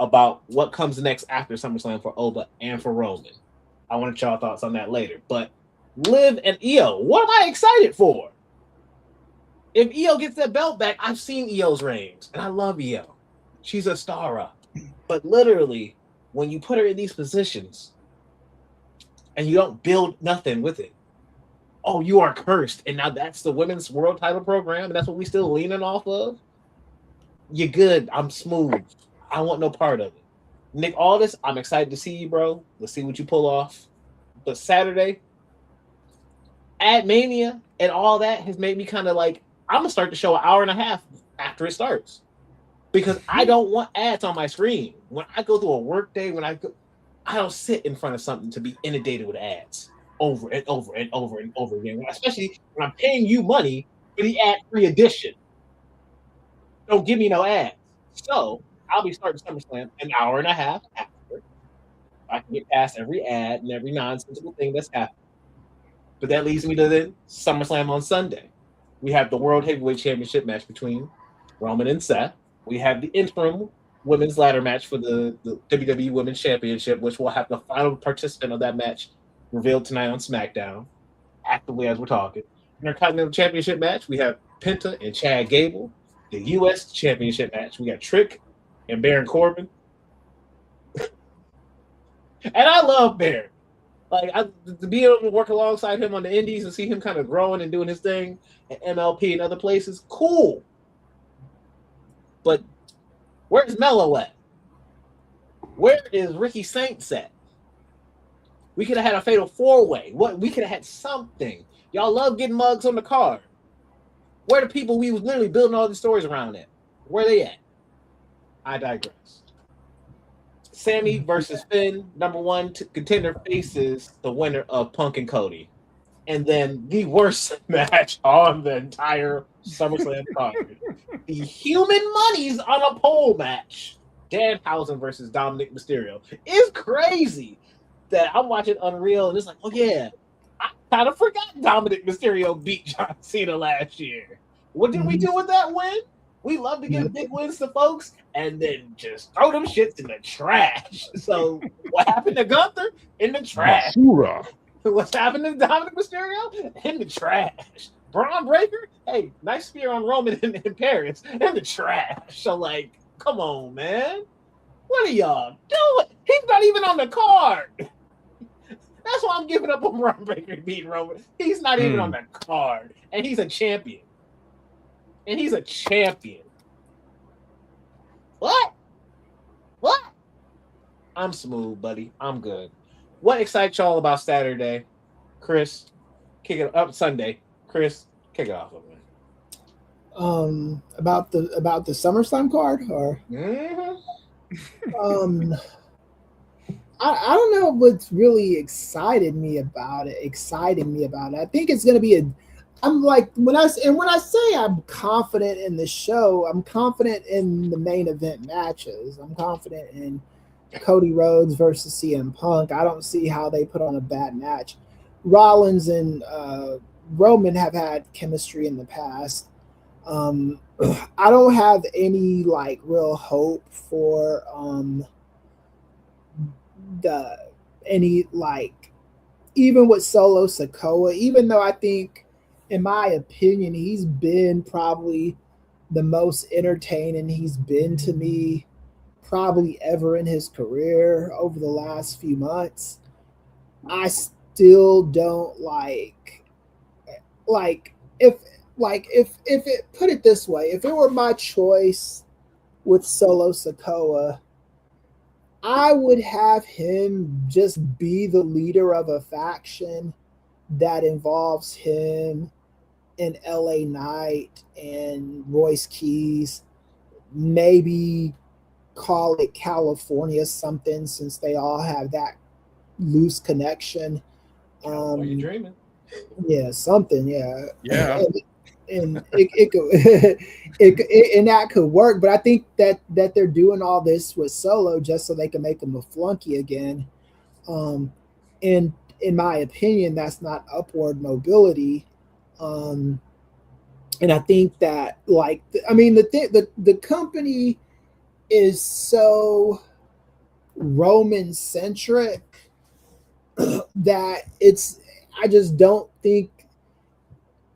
about what comes next after SummerSlam for Oba and for Roman. I want y'all thoughts on that later. But Liv and Io, what am I excited for? If Io gets that belt back, I've seen Io's reigns, and I love Io. She's a star. But literally, when you put her in these positions and you don't build nothing with it, oh, you are cursed. And now that's the women's world title program, and that's what we still leaning off of. You're good. I'm smooth. I want no part of it. Nick Aldis, I'm excited to see you, bro. Let's see what you pull off. But Saturday, Ad Mania and all that has made me kind of like, I'm going to start the show an hour and a half after it starts. Because I don't want ads on my screen. When I go through a work day, I don't sit in front of something to be inundated with ads over and over and over and over again. Especially when I'm paying you money for the ad-free edition. Don't give me no ads. So I'll be starting SummerSlam an hour and a half after. I can get past every ad and every nonsensical thing that's happening. But that leads me to then SummerSlam on Sunday. We have the World Heavyweight Championship match between Roman and Seth. We have the interim women's ladder match for the WWE Women's Championship, which will have the final participant of that match revealed tonight on SmackDown, actively as we're talking. In our Continental Championship match, we have Penta and Chad Gable. The U.S. Championship match, we got Trick and Baron Corbin. And I love Baron. Like, to be able to work alongside him on the indies and see him kind of growing and doing his thing at MLP and other places, cool. But where's Mello at? Where is Ricky Saints at? We could have had a fatal four-way. We could have had something. Y'all love getting mugs on the card. Where the people we was literally building all the stories around at? Where they at? I digress. Sammy versus Finn, number one contender faces the winner of Punk and Cody. And then the worst match on the entire SummerSlam card. The Human Money's on a pole match. Danhausen versus Dominic Mysterio. It's crazy that I'm watching Unreal and it's like, oh yeah, I kind of forgot Dominic Mysterio beat John Cena last year. What did we do with that win? We love to give big wins to folks and then just throw them shits in the trash. So what happened to Gunther? In the trash. Basura. What's happened to Dominic Mysterio? In the trash. Braun Breaker? Hey, nice spear on Roman in Paris. In the trash. So, like, come on, man. What are y'all doing? He's not even on the card. That's why I'm giving up on Braun Breaker beating Roman. He's not even on the card. And he's a champion. What? I'm smooth, buddy. I'm good. What excites y'all about Saturday? Chris, kick it up. Sunday. Chris, kick it off with me. About the SummerSlam card, or I don't know what's really exciting me about it. I think it's gonna be I'm like when I say I'm confident in the show, I'm confident in the main event matches. I'm confident in Cody Rhodes versus CM Punk. I don't see how they put on a bad match. Rollins and Roman have had chemistry in the past. I don't have any like real hope for even with Solo Sikoa, even though I think, in my opinion, he's been probably the most entertaining he's been to me probably ever in his career over the last few months. I still don't if it put it this way, if it were my choice with Solo Sikoa, I would have him just be the leader of a faction that involves him and LA Knight and Royce Keys, maybe call it California something, since they all have that loose connection. While you're dreaming. Yeah, something. Yeah. Yeah. And it could and that could work, but I think that they're doing all this with Solo just so they can make him a flunky again. And in my opinion, that's not upward mobility. And I think that, like, I mean, the company is so Roman centric that I just don't think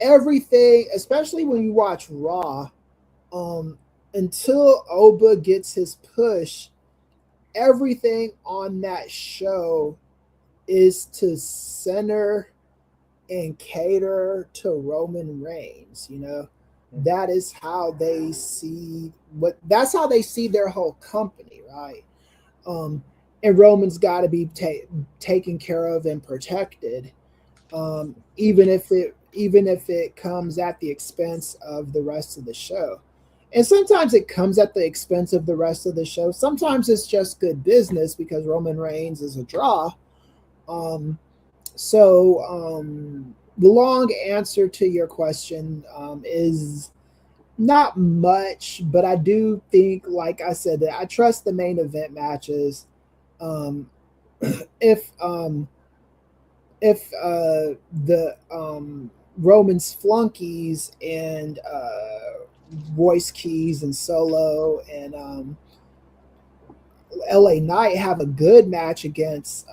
everything, especially when you watch Raw, until Oba gets his push, everything on that show is to center and cater to Roman Reigns. You know, that is how they see that's how they see their whole company, right? And Roman's got to be taken care of and protected, even if it comes at the expense of the rest of the show. And sometimes it comes at the expense of the rest of the show. Sometimes it's just good business because Roman Reigns is a draw. The long answer to your question is not much, but I do think, like I said, that I trust the main event matches. If the Roman's flunkies and Voice Keys and Solo and LA Knight have a good match against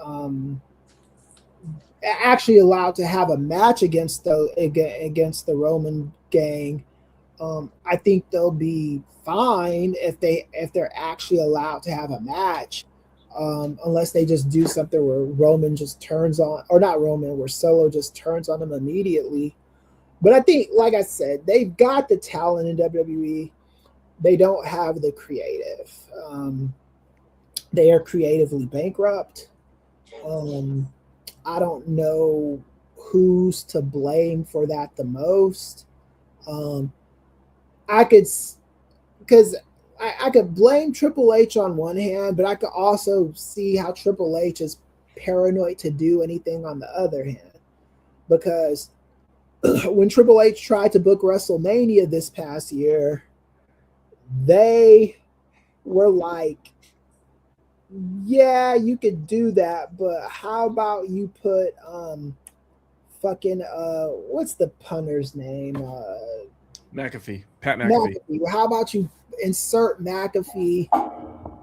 actually allowed to have a match against the Roman gang, I think they'll be fine if they're actually allowed to have a match, unless they just do something where Roman just turns on, or not Roman, where Solo just turns on them immediately. But I think, like I said, they've got the talent in WWE. They don't have the creative. They are creatively bankrupt. I don't know who's to blame for that the most. I could blame Triple H on one hand, but I could also see how Triple H is paranoid to do anything on the other hand. Because when Triple H tried to book WrestleMania this past year, they were like, yeah, you could do that, but how about you put what's the punter's name? McAfee. Pat McAfee. How about you insert McAfee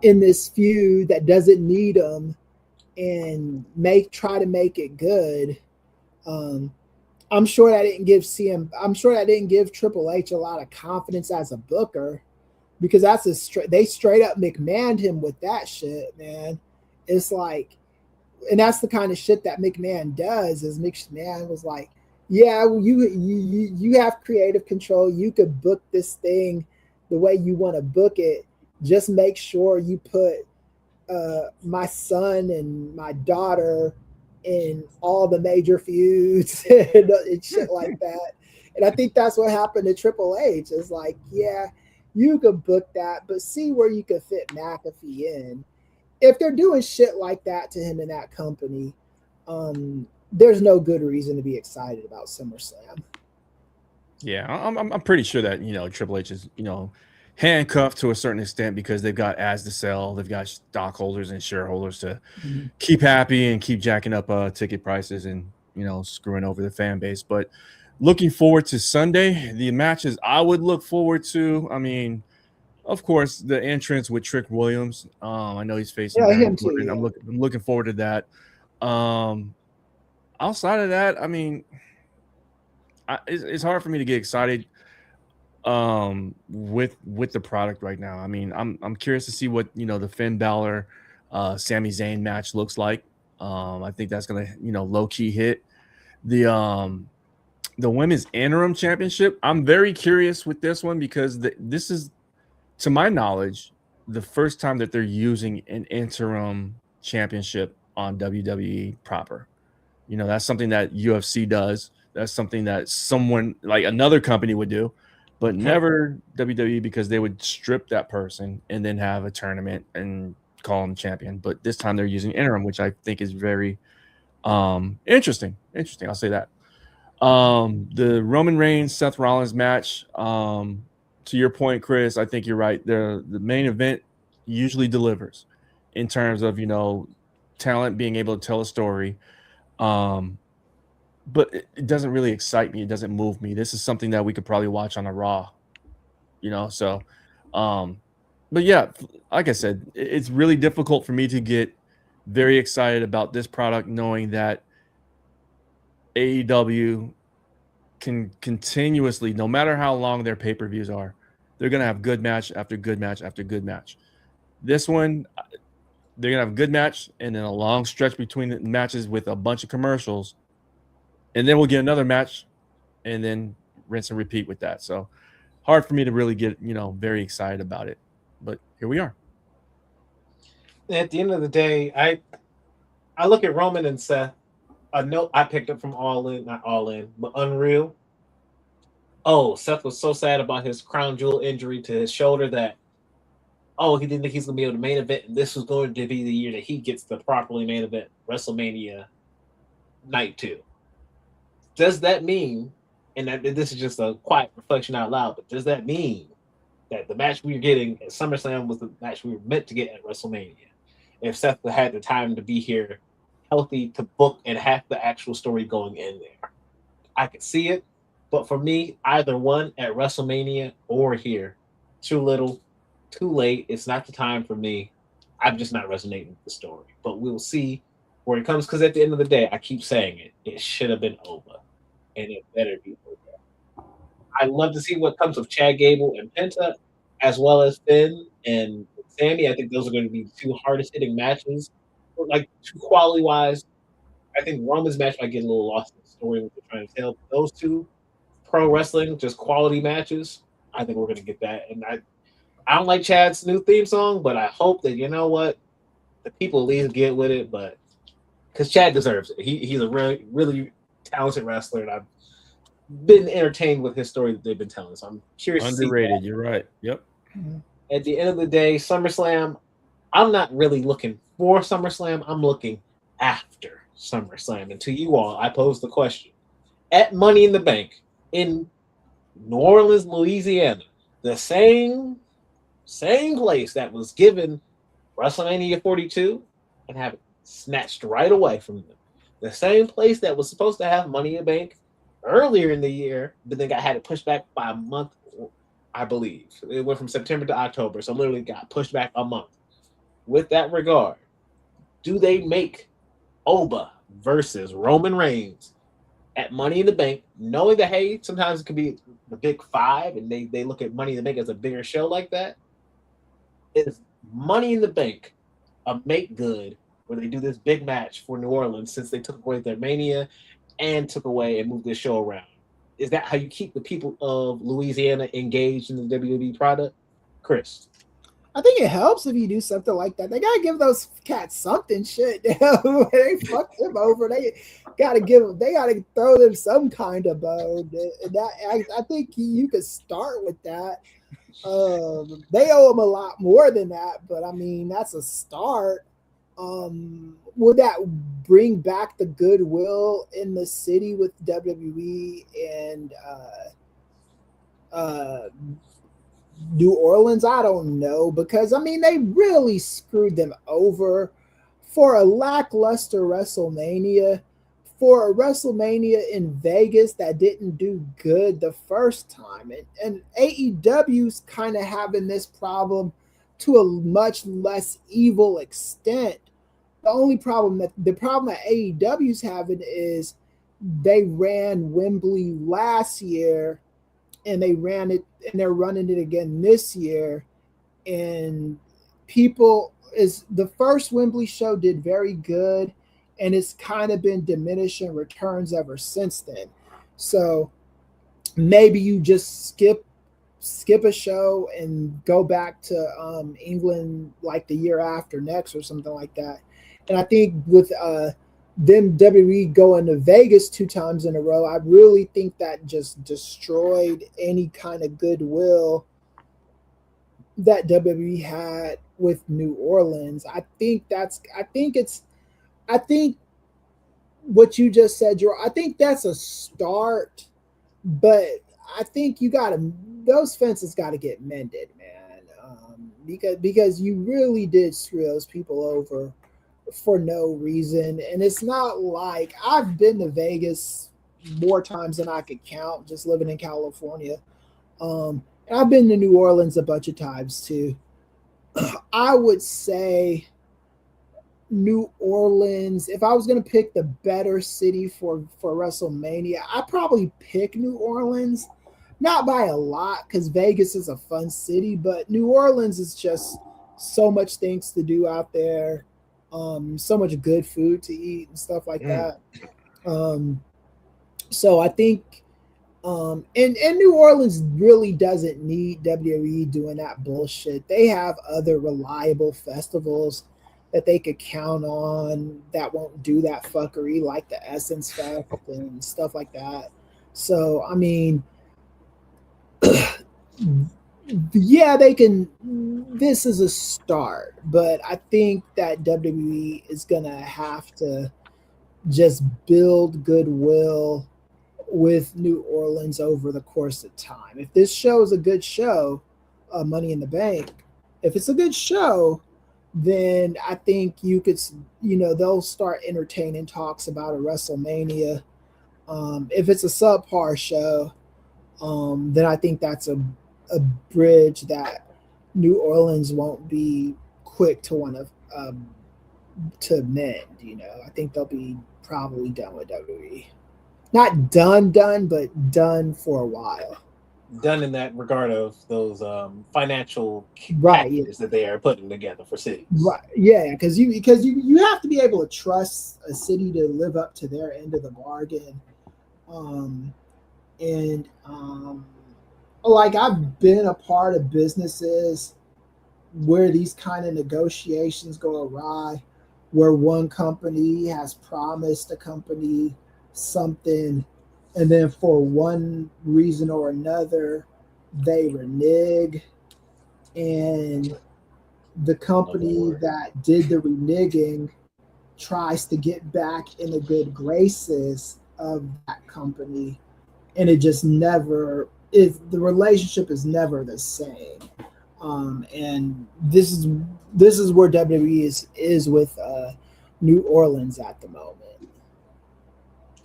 in this feud that doesn't need him and try to make it good? I'm sure that didn't give Triple H a lot of confidence as a booker, because they straight up McMahoned him with that shit, man. It's like, and that's the kind of shit that McMahon does. Is McMahon was like, yeah, you have creative control. You could book this thing the way you want to book it. Just make sure you put my son and my daughter in all the major feuds and shit like that. And I think that's what happened to Triple H. It's like, yeah, you could book that, but see where you could fit McAfee in. If they're doing shit like that to him in that company, there's no good reason to be excited about SummerSlam. Yeah, I'm pretty sure that, Triple H is, handcuffed to a certain extent because they've got ads to sell, they've got stockholders and shareholders to keep happy and keep jacking up ticket prices and screwing over the fan base. But looking forward to Sunday, the matches I would look forward to. I mean, of course, the entrance with Trick Williams. I know he's facing. Yeah, him too. Yeah. I'm looking forward to that. Outside of that, I mean, it's hard for me to get excited with the product right now. I mean, I'm curious to see what the Finn Balor Sami Zayn match looks like. I think that's gonna low key hit the women's interim championship. I'm very curious with this one because this is, to my knowledge, the first time that they're using an interim championship on WWE proper. That's something that UFC does. That's something that someone like another company would do, but never WWE, because they would strip that person and then have a tournament and call him champion, but this time they're using interim, which I think is very interesting. I'll say that. The Roman Reigns Seth Rollins match, to your point, Chris, I think you're right. The main event usually delivers in terms of, talent being able to tell a story. But it doesn't really excite me. It doesn't move me. This is something that we could probably watch on a Raw, so but yeah, like I said, it's really difficult for me to get very excited about this product, knowing that AEW can continuously, no matter how long their pay-per-views are, they're going to have good match after good match after good match. This one, they're going to have a good match and then a long stretch between the matches with a bunch of commercials. And then we'll get another match and then rinse and repeat with that. So hard for me to really get, very excited about it. But here we are. At the end of the day, I look at Roman and Seth. A note I picked up from not All In, but Unreal. Oh, Seth was so sad about his crown jewel injury to his shoulder that, he didn't think he's going to be able to main event. And this was going to be the year that he gets the properly main event, WrestleMania Night 2. Does that mean, and this is just a quiet reflection out loud, but does that mean that the match we were getting at SummerSlam was the match we were meant to get at WrestleMania? If Seth had the time to be here healthy to book and have the actual story going in there, I could see it. But for me, either one at WrestleMania or here, too little, too late. It's not the time for me. I'm just not resonating with the story. But we'll see where it comes, because at the end of the day, I keep saying it should have been over. And it better be over. I'd love to see what comes of Chad Gable and Penta, as well as Finn and Sammy. I think those are going to be the two hardest hitting matches. Like, quality-wise, I think Roman's match might get a little lost in the story what they're trying to tell. But those two pro wrestling, just quality matches, I think we're going to get that. And I don't like Chad's new theme song, but I hope that, the people at least get with it. But because Chad deserves it. He's a really, really talented wrestler, and I've been entertained with his story that they've been telling. So I'm curious. Underrated. You're right. Yep. At the end of the day, SummerSlam, I'm not really looking for SummerSlam. I'm looking after SummerSlam. And to you all, I pose the question. At Money in the Bank in New Orleans, Louisiana, the same place that was given WrestleMania 42 and have it snatched right away from them. The same place that was supposed to have Money in the Bank earlier in the year, but then had it pushed back by a month, I believe. It went from September to October, so literally got pushed back a month. With that regard, do they make Oba versus Roman Reigns at Money in the Bank, knowing that, hey, sometimes it could be the big five, and they look at Money in the Bank as a bigger show like that? Is Money in the Bank a make good where they do this big match for New Orleans, since they took away their Mania and took away and moved this show around? Is that how you keep the people of Louisiana engaged in the WWE product? Chris? I think it helps if you do something like that. They gotta give those cats something. Shit, they fucked them over. They gotta throw them some kind of bone. I think you could start with that. They owe them a lot more than that, but I mean that's a start. Would that bring back the goodwill in the city with WWE and New Orleans? I don't know, because I mean they really screwed them over for a lackluster WrestleMania, for a WrestleMania in Vegas that didn't do good the first time. And AEW's kind of having this problem to a much less evil extent. The problem that AEW's having is they ran Wembley last year and they ran it and they're running it again this year. And the first Wembley show did very good, and it's kind of been diminishing returns ever since then. So maybe you just skip a show and go back to England like the year after next or something like that. And I think with them WWE going to Vegas 2 times in a row, I really think that just destroyed any kind of goodwill that WWE had with New Orleans. I think what you just said, I think that's a start, but I think those fences got to get mended, man. Because you really did screw those people over for no reason, and it's not like I've been to Vegas more times than I could count, just living in California. And I've been to New Orleans a bunch of times too. I would say New Orleans, if I was going to pick the better city for WrestleMania, I'd probably pick New Orleans. Not by a lot, because Vegas is a fun city, but New Orleans is just so much things to do out there, so much good food to eat and stuff like that. So I think, and New Orleans really doesn't need WWE doing that bullshit. They have other reliable festivals that they could count on that won't do that fuckery, like the Essence Fest and stuff like that. So, I mean, yeah, they can. This is a start, but I think that WWE is gonna have to just build goodwill with New Orleans over the course of time. If this show is a good show, Money in the Bank, if it's a good show, then I think they'll start entertaining talks about a WrestleMania. If it's a subpar show, then I think that's a bridge that New Orleans won't be quick to want to mend. I think they'll be probably done with WWE. Not done, but done for a while. Done in that regard of those financial packages that they are putting together for cities. Right. Yeah, because you have to be able to trust a city to live up to their end of the bargain. Like I've been a part of businesses where these kind of negotiations go awry, where one company has promised a company something, and then for one reason or another, they renege, and the company that did the reneging tries to get back in the good graces of that company, and it just never is. The relationship is never the same. And this is where WWE is with New Orleans at the moment.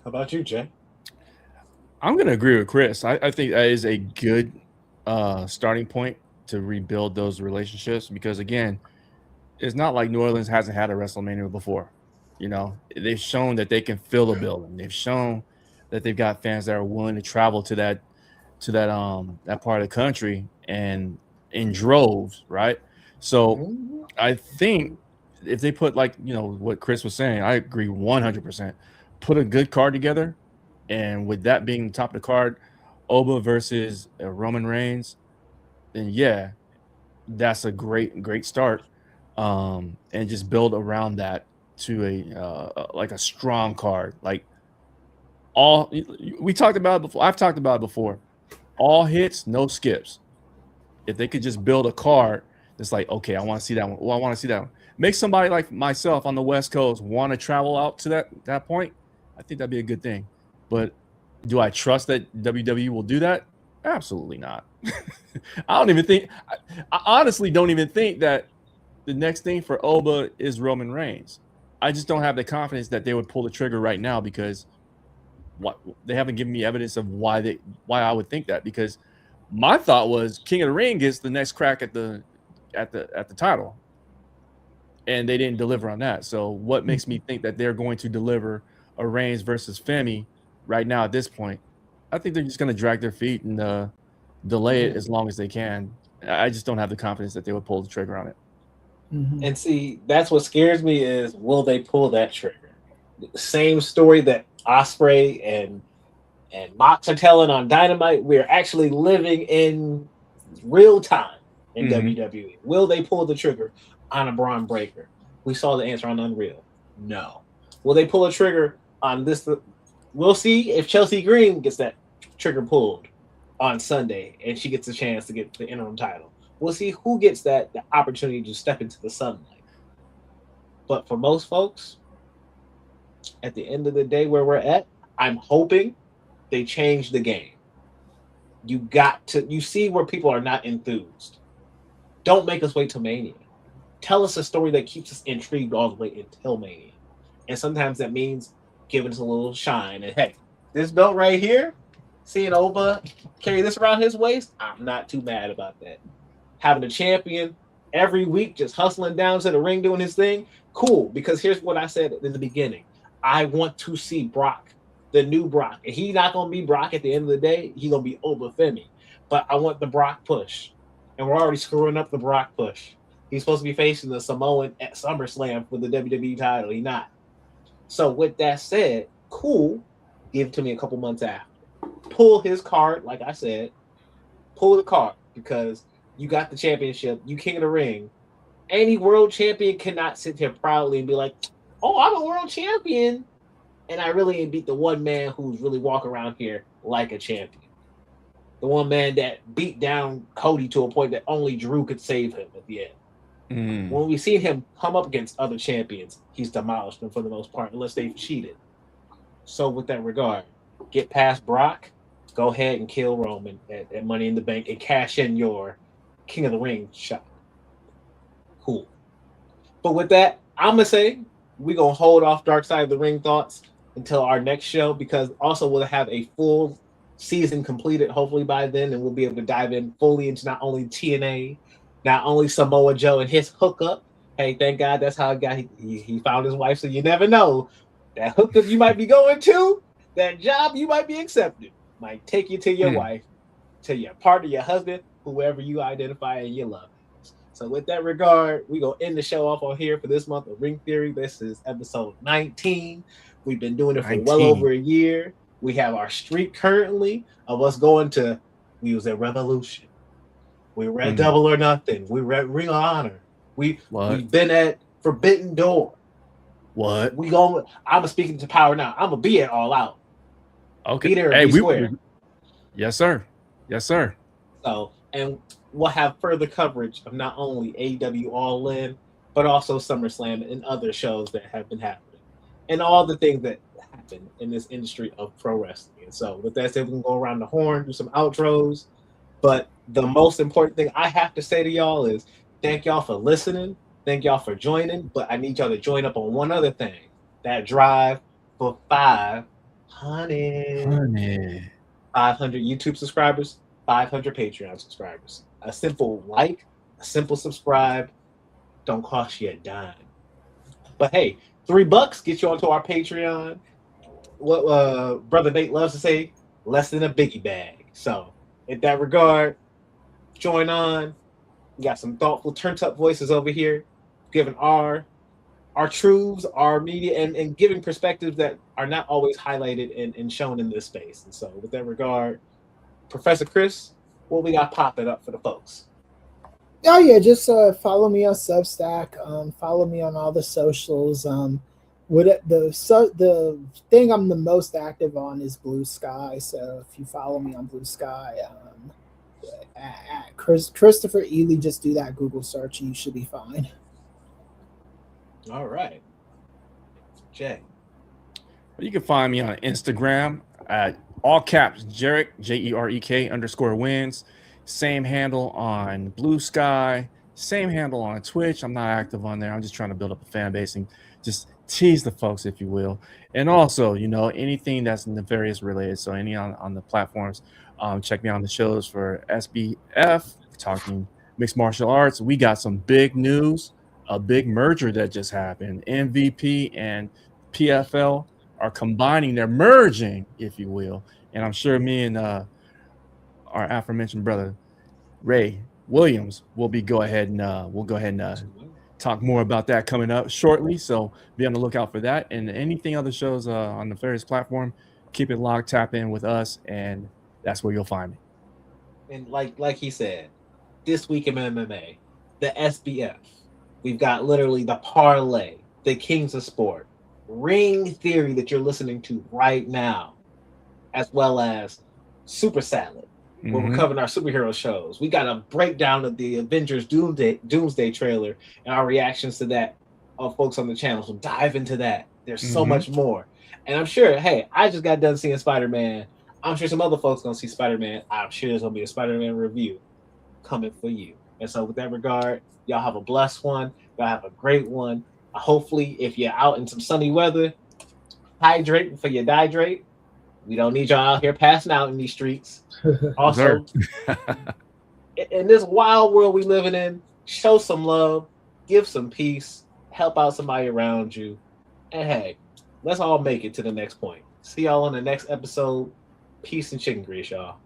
How about you, Jay? I'm going to agree with Chris. I think that is a good starting point to rebuild those relationships, because, again, it's not like New Orleans hasn't had a WrestleMania before. They've shown that they can fill a building. They've shown that they've got fans that are willing to travel to that part of the country and in droves, right? So I think if they put, like, what Chris was saying, I agree 100%. Put a good card together, and with that being the top of the card, Oba versus Roman Reigns, then yeah, that's a great start. And just build around that to a strong card. Like, we talked about it before. I've talked about it before. All hits, no skips. If they could just build a card that's like, okay, I want to see that one. Well, I want to see that one. Make somebody like myself on the West Coast want to travel out to that point. I think that'd be a good thing. But do I trust that WWE will do that? Absolutely not. I honestly don't even think that the next thing for Oba is Roman Reigns. I just don't have the confidence that they would pull the trigger right now, because they haven't given me evidence of why I would think that. Because my thought was King of the Ring gets the next crack at the title, and they didn't deliver on that. So what makes me think that they're going to deliver a Reigns versus Femi right now at this point? I think they're just going to drag their feet and delay it as long as they can. I just don't have the confidence that they would pull the trigger on it. Mm-hmm. And see, that's what scares me, is will they pull that trigger? Same story that Ospreay and Mox are telling on Dynamite. We're actually living in real time in WWE. Will they pull the trigger on a Braun Breaker? We saw the answer on Unreal. No. Will they pull a trigger on this? We'll see if Chelsea Green gets that trigger pulled on Sunday and she gets a chance to get the interim title. We'll see who gets the opportunity to step into the sunlight. But for most folks, at the end of the day, where we're at, I'm hoping they change the game. You see where people are not enthused. Don't make us wait till Mania. Tell us a story that keeps us intrigued all the way until Mania. And sometimes that means giving us a little shine. And hey, this belt right here, seeing Oba carry this around his waist, I'm not too mad about that. Having a champion every week just hustling down to the ring doing his thing, cool. Because here's what I said in the beginning. I want to see Brock, the new Brock. And he's not going to be Brock at the end of the day. He's going to be Oba Femi. But I want the Brock push. And we're already screwing up the Brock push. He's supposed to be facing the Samoan at SummerSlam for the WWE title. He's not. So with that said, cool. Give it to me a couple months after. Pull his card, like I said. Pull the card because you got the championship. You king of the ring. Any world champion cannot sit here proudly and be like, oh, I'm a world champion. And I really ain't beat the one man who's really walking around here like a champion. The one man that beat down Cody to a point that only Drew could save him at the end. When we've seen him come up against other champions, he's demolished them for the most part, unless they've cheated. So with that regard, get past Brock, go ahead and kill Roman at Money in the Bank and cash in your King of the Ring shot. Cool. But with that, I'm going to say we're going to hold off Dark Side of the Ring thoughts until our next show, because also we'll have a full season completed hopefully by then, and we'll be able to dive in fully into not only TNA, not only Samoa Joe and his hookup. Hey, thank God that's how he found his wife. So you never know, that hookup you might be going to, that job you might be accepted, might take you to your wife, to your partner, your husband, whoever you identify and you love. So with that regard, we're going to end the show off on here for this month of Ring Theory. This is episode 19. We've been doing it for well over a year. We have our streak currently of us going to, we was at Revolution. We were at Double or Nothing. We were at Ring of Honor. We've been at Forbidden Door. I'm speaking to Power now. I'm going to be at All Out. Okay. Be there and be square. Yes, sir. Yes, sir. So, and we'll have further coverage of not only AEW All In, but also SummerSlam and other shows that have been happening. And all the things that happen in this industry of pro wrestling. And so with that said, we can go around the horn, do some outros. But the most important thing I have to say to y'all is thank y'all for listening. Thank y'all for joining. But I need y'all to join up on one other thing. That drive for 500 YouTube subscribers, 500 Patreon subscribers. A simple like, a simple subscribe, don't cost you a dime. But hey, $3 gets you onto our Patreon. What Brother Nate loves to say, less than a biggie bag. So in that regard, join on. We got some thoughtful turned up voices over here, giving our truths, our media, and giving perspectives that are not always highlighted and shown in this space. And so with that regard, Professor Chris, what we got popping up for the folks? Oh yeah, just follow me on Substack. Follow me on all the socials. The thing I'm the most active on is Blue Sky. So if you follow me on Blue Sky, at Christopher Ely, just do that Google search and you should be fine. All right, Jay. You can find me on Instagram at all caps Jerek JEREK_wins. Same handle on Blue Sky. Same handle on Twitch. I'm not active on there. I'm just trying to build up a fan base and just tease the folks, if you will. And also, anything that's nefarious related. So any on the platforms, check me on the shows for SBF, talking mixed martial arts. We got some big news, a big merger that just happened. MVP and PFL are combining. They're merging, if you will. And I'm sure me and our aforementioned brother Ray Williams will go ahead and talk more about that coming up shortly. So be on the lookout for that. And anything other shows on the various platform, keep it locked, tap in with us, and that's where you'll find me. And like he said, this week in MMA, the SBF, we've got literally the parlay, the Kings of Sport, Ring Theory that you're listening to right now, as well as Super Salad, where we're covering our superhero shows. We got a breakdown of the Avengers Doomsday trailer and our reactions to that of folks on the channel. So dive into that. There's so much more. And I'm sure, hey, I just got done seeing Spider-Man. I'm sure some other folks gonna see Spider-Man. I'm sure there's gonna be a Spider-Man review coming for you. And so with that regard, y'all have a blessed one. Y'all have a great one. Hopefully, if you're out in some sunny weather, hydrate before you dehydrate. We don't need y'all out here passing out in these streets. Also, in this wild world we living in, show some love, give some peace, help out somebody around you, and hey, let's all make it to the next point. See y'all on the next episode. Peace and chicken grease, y'all.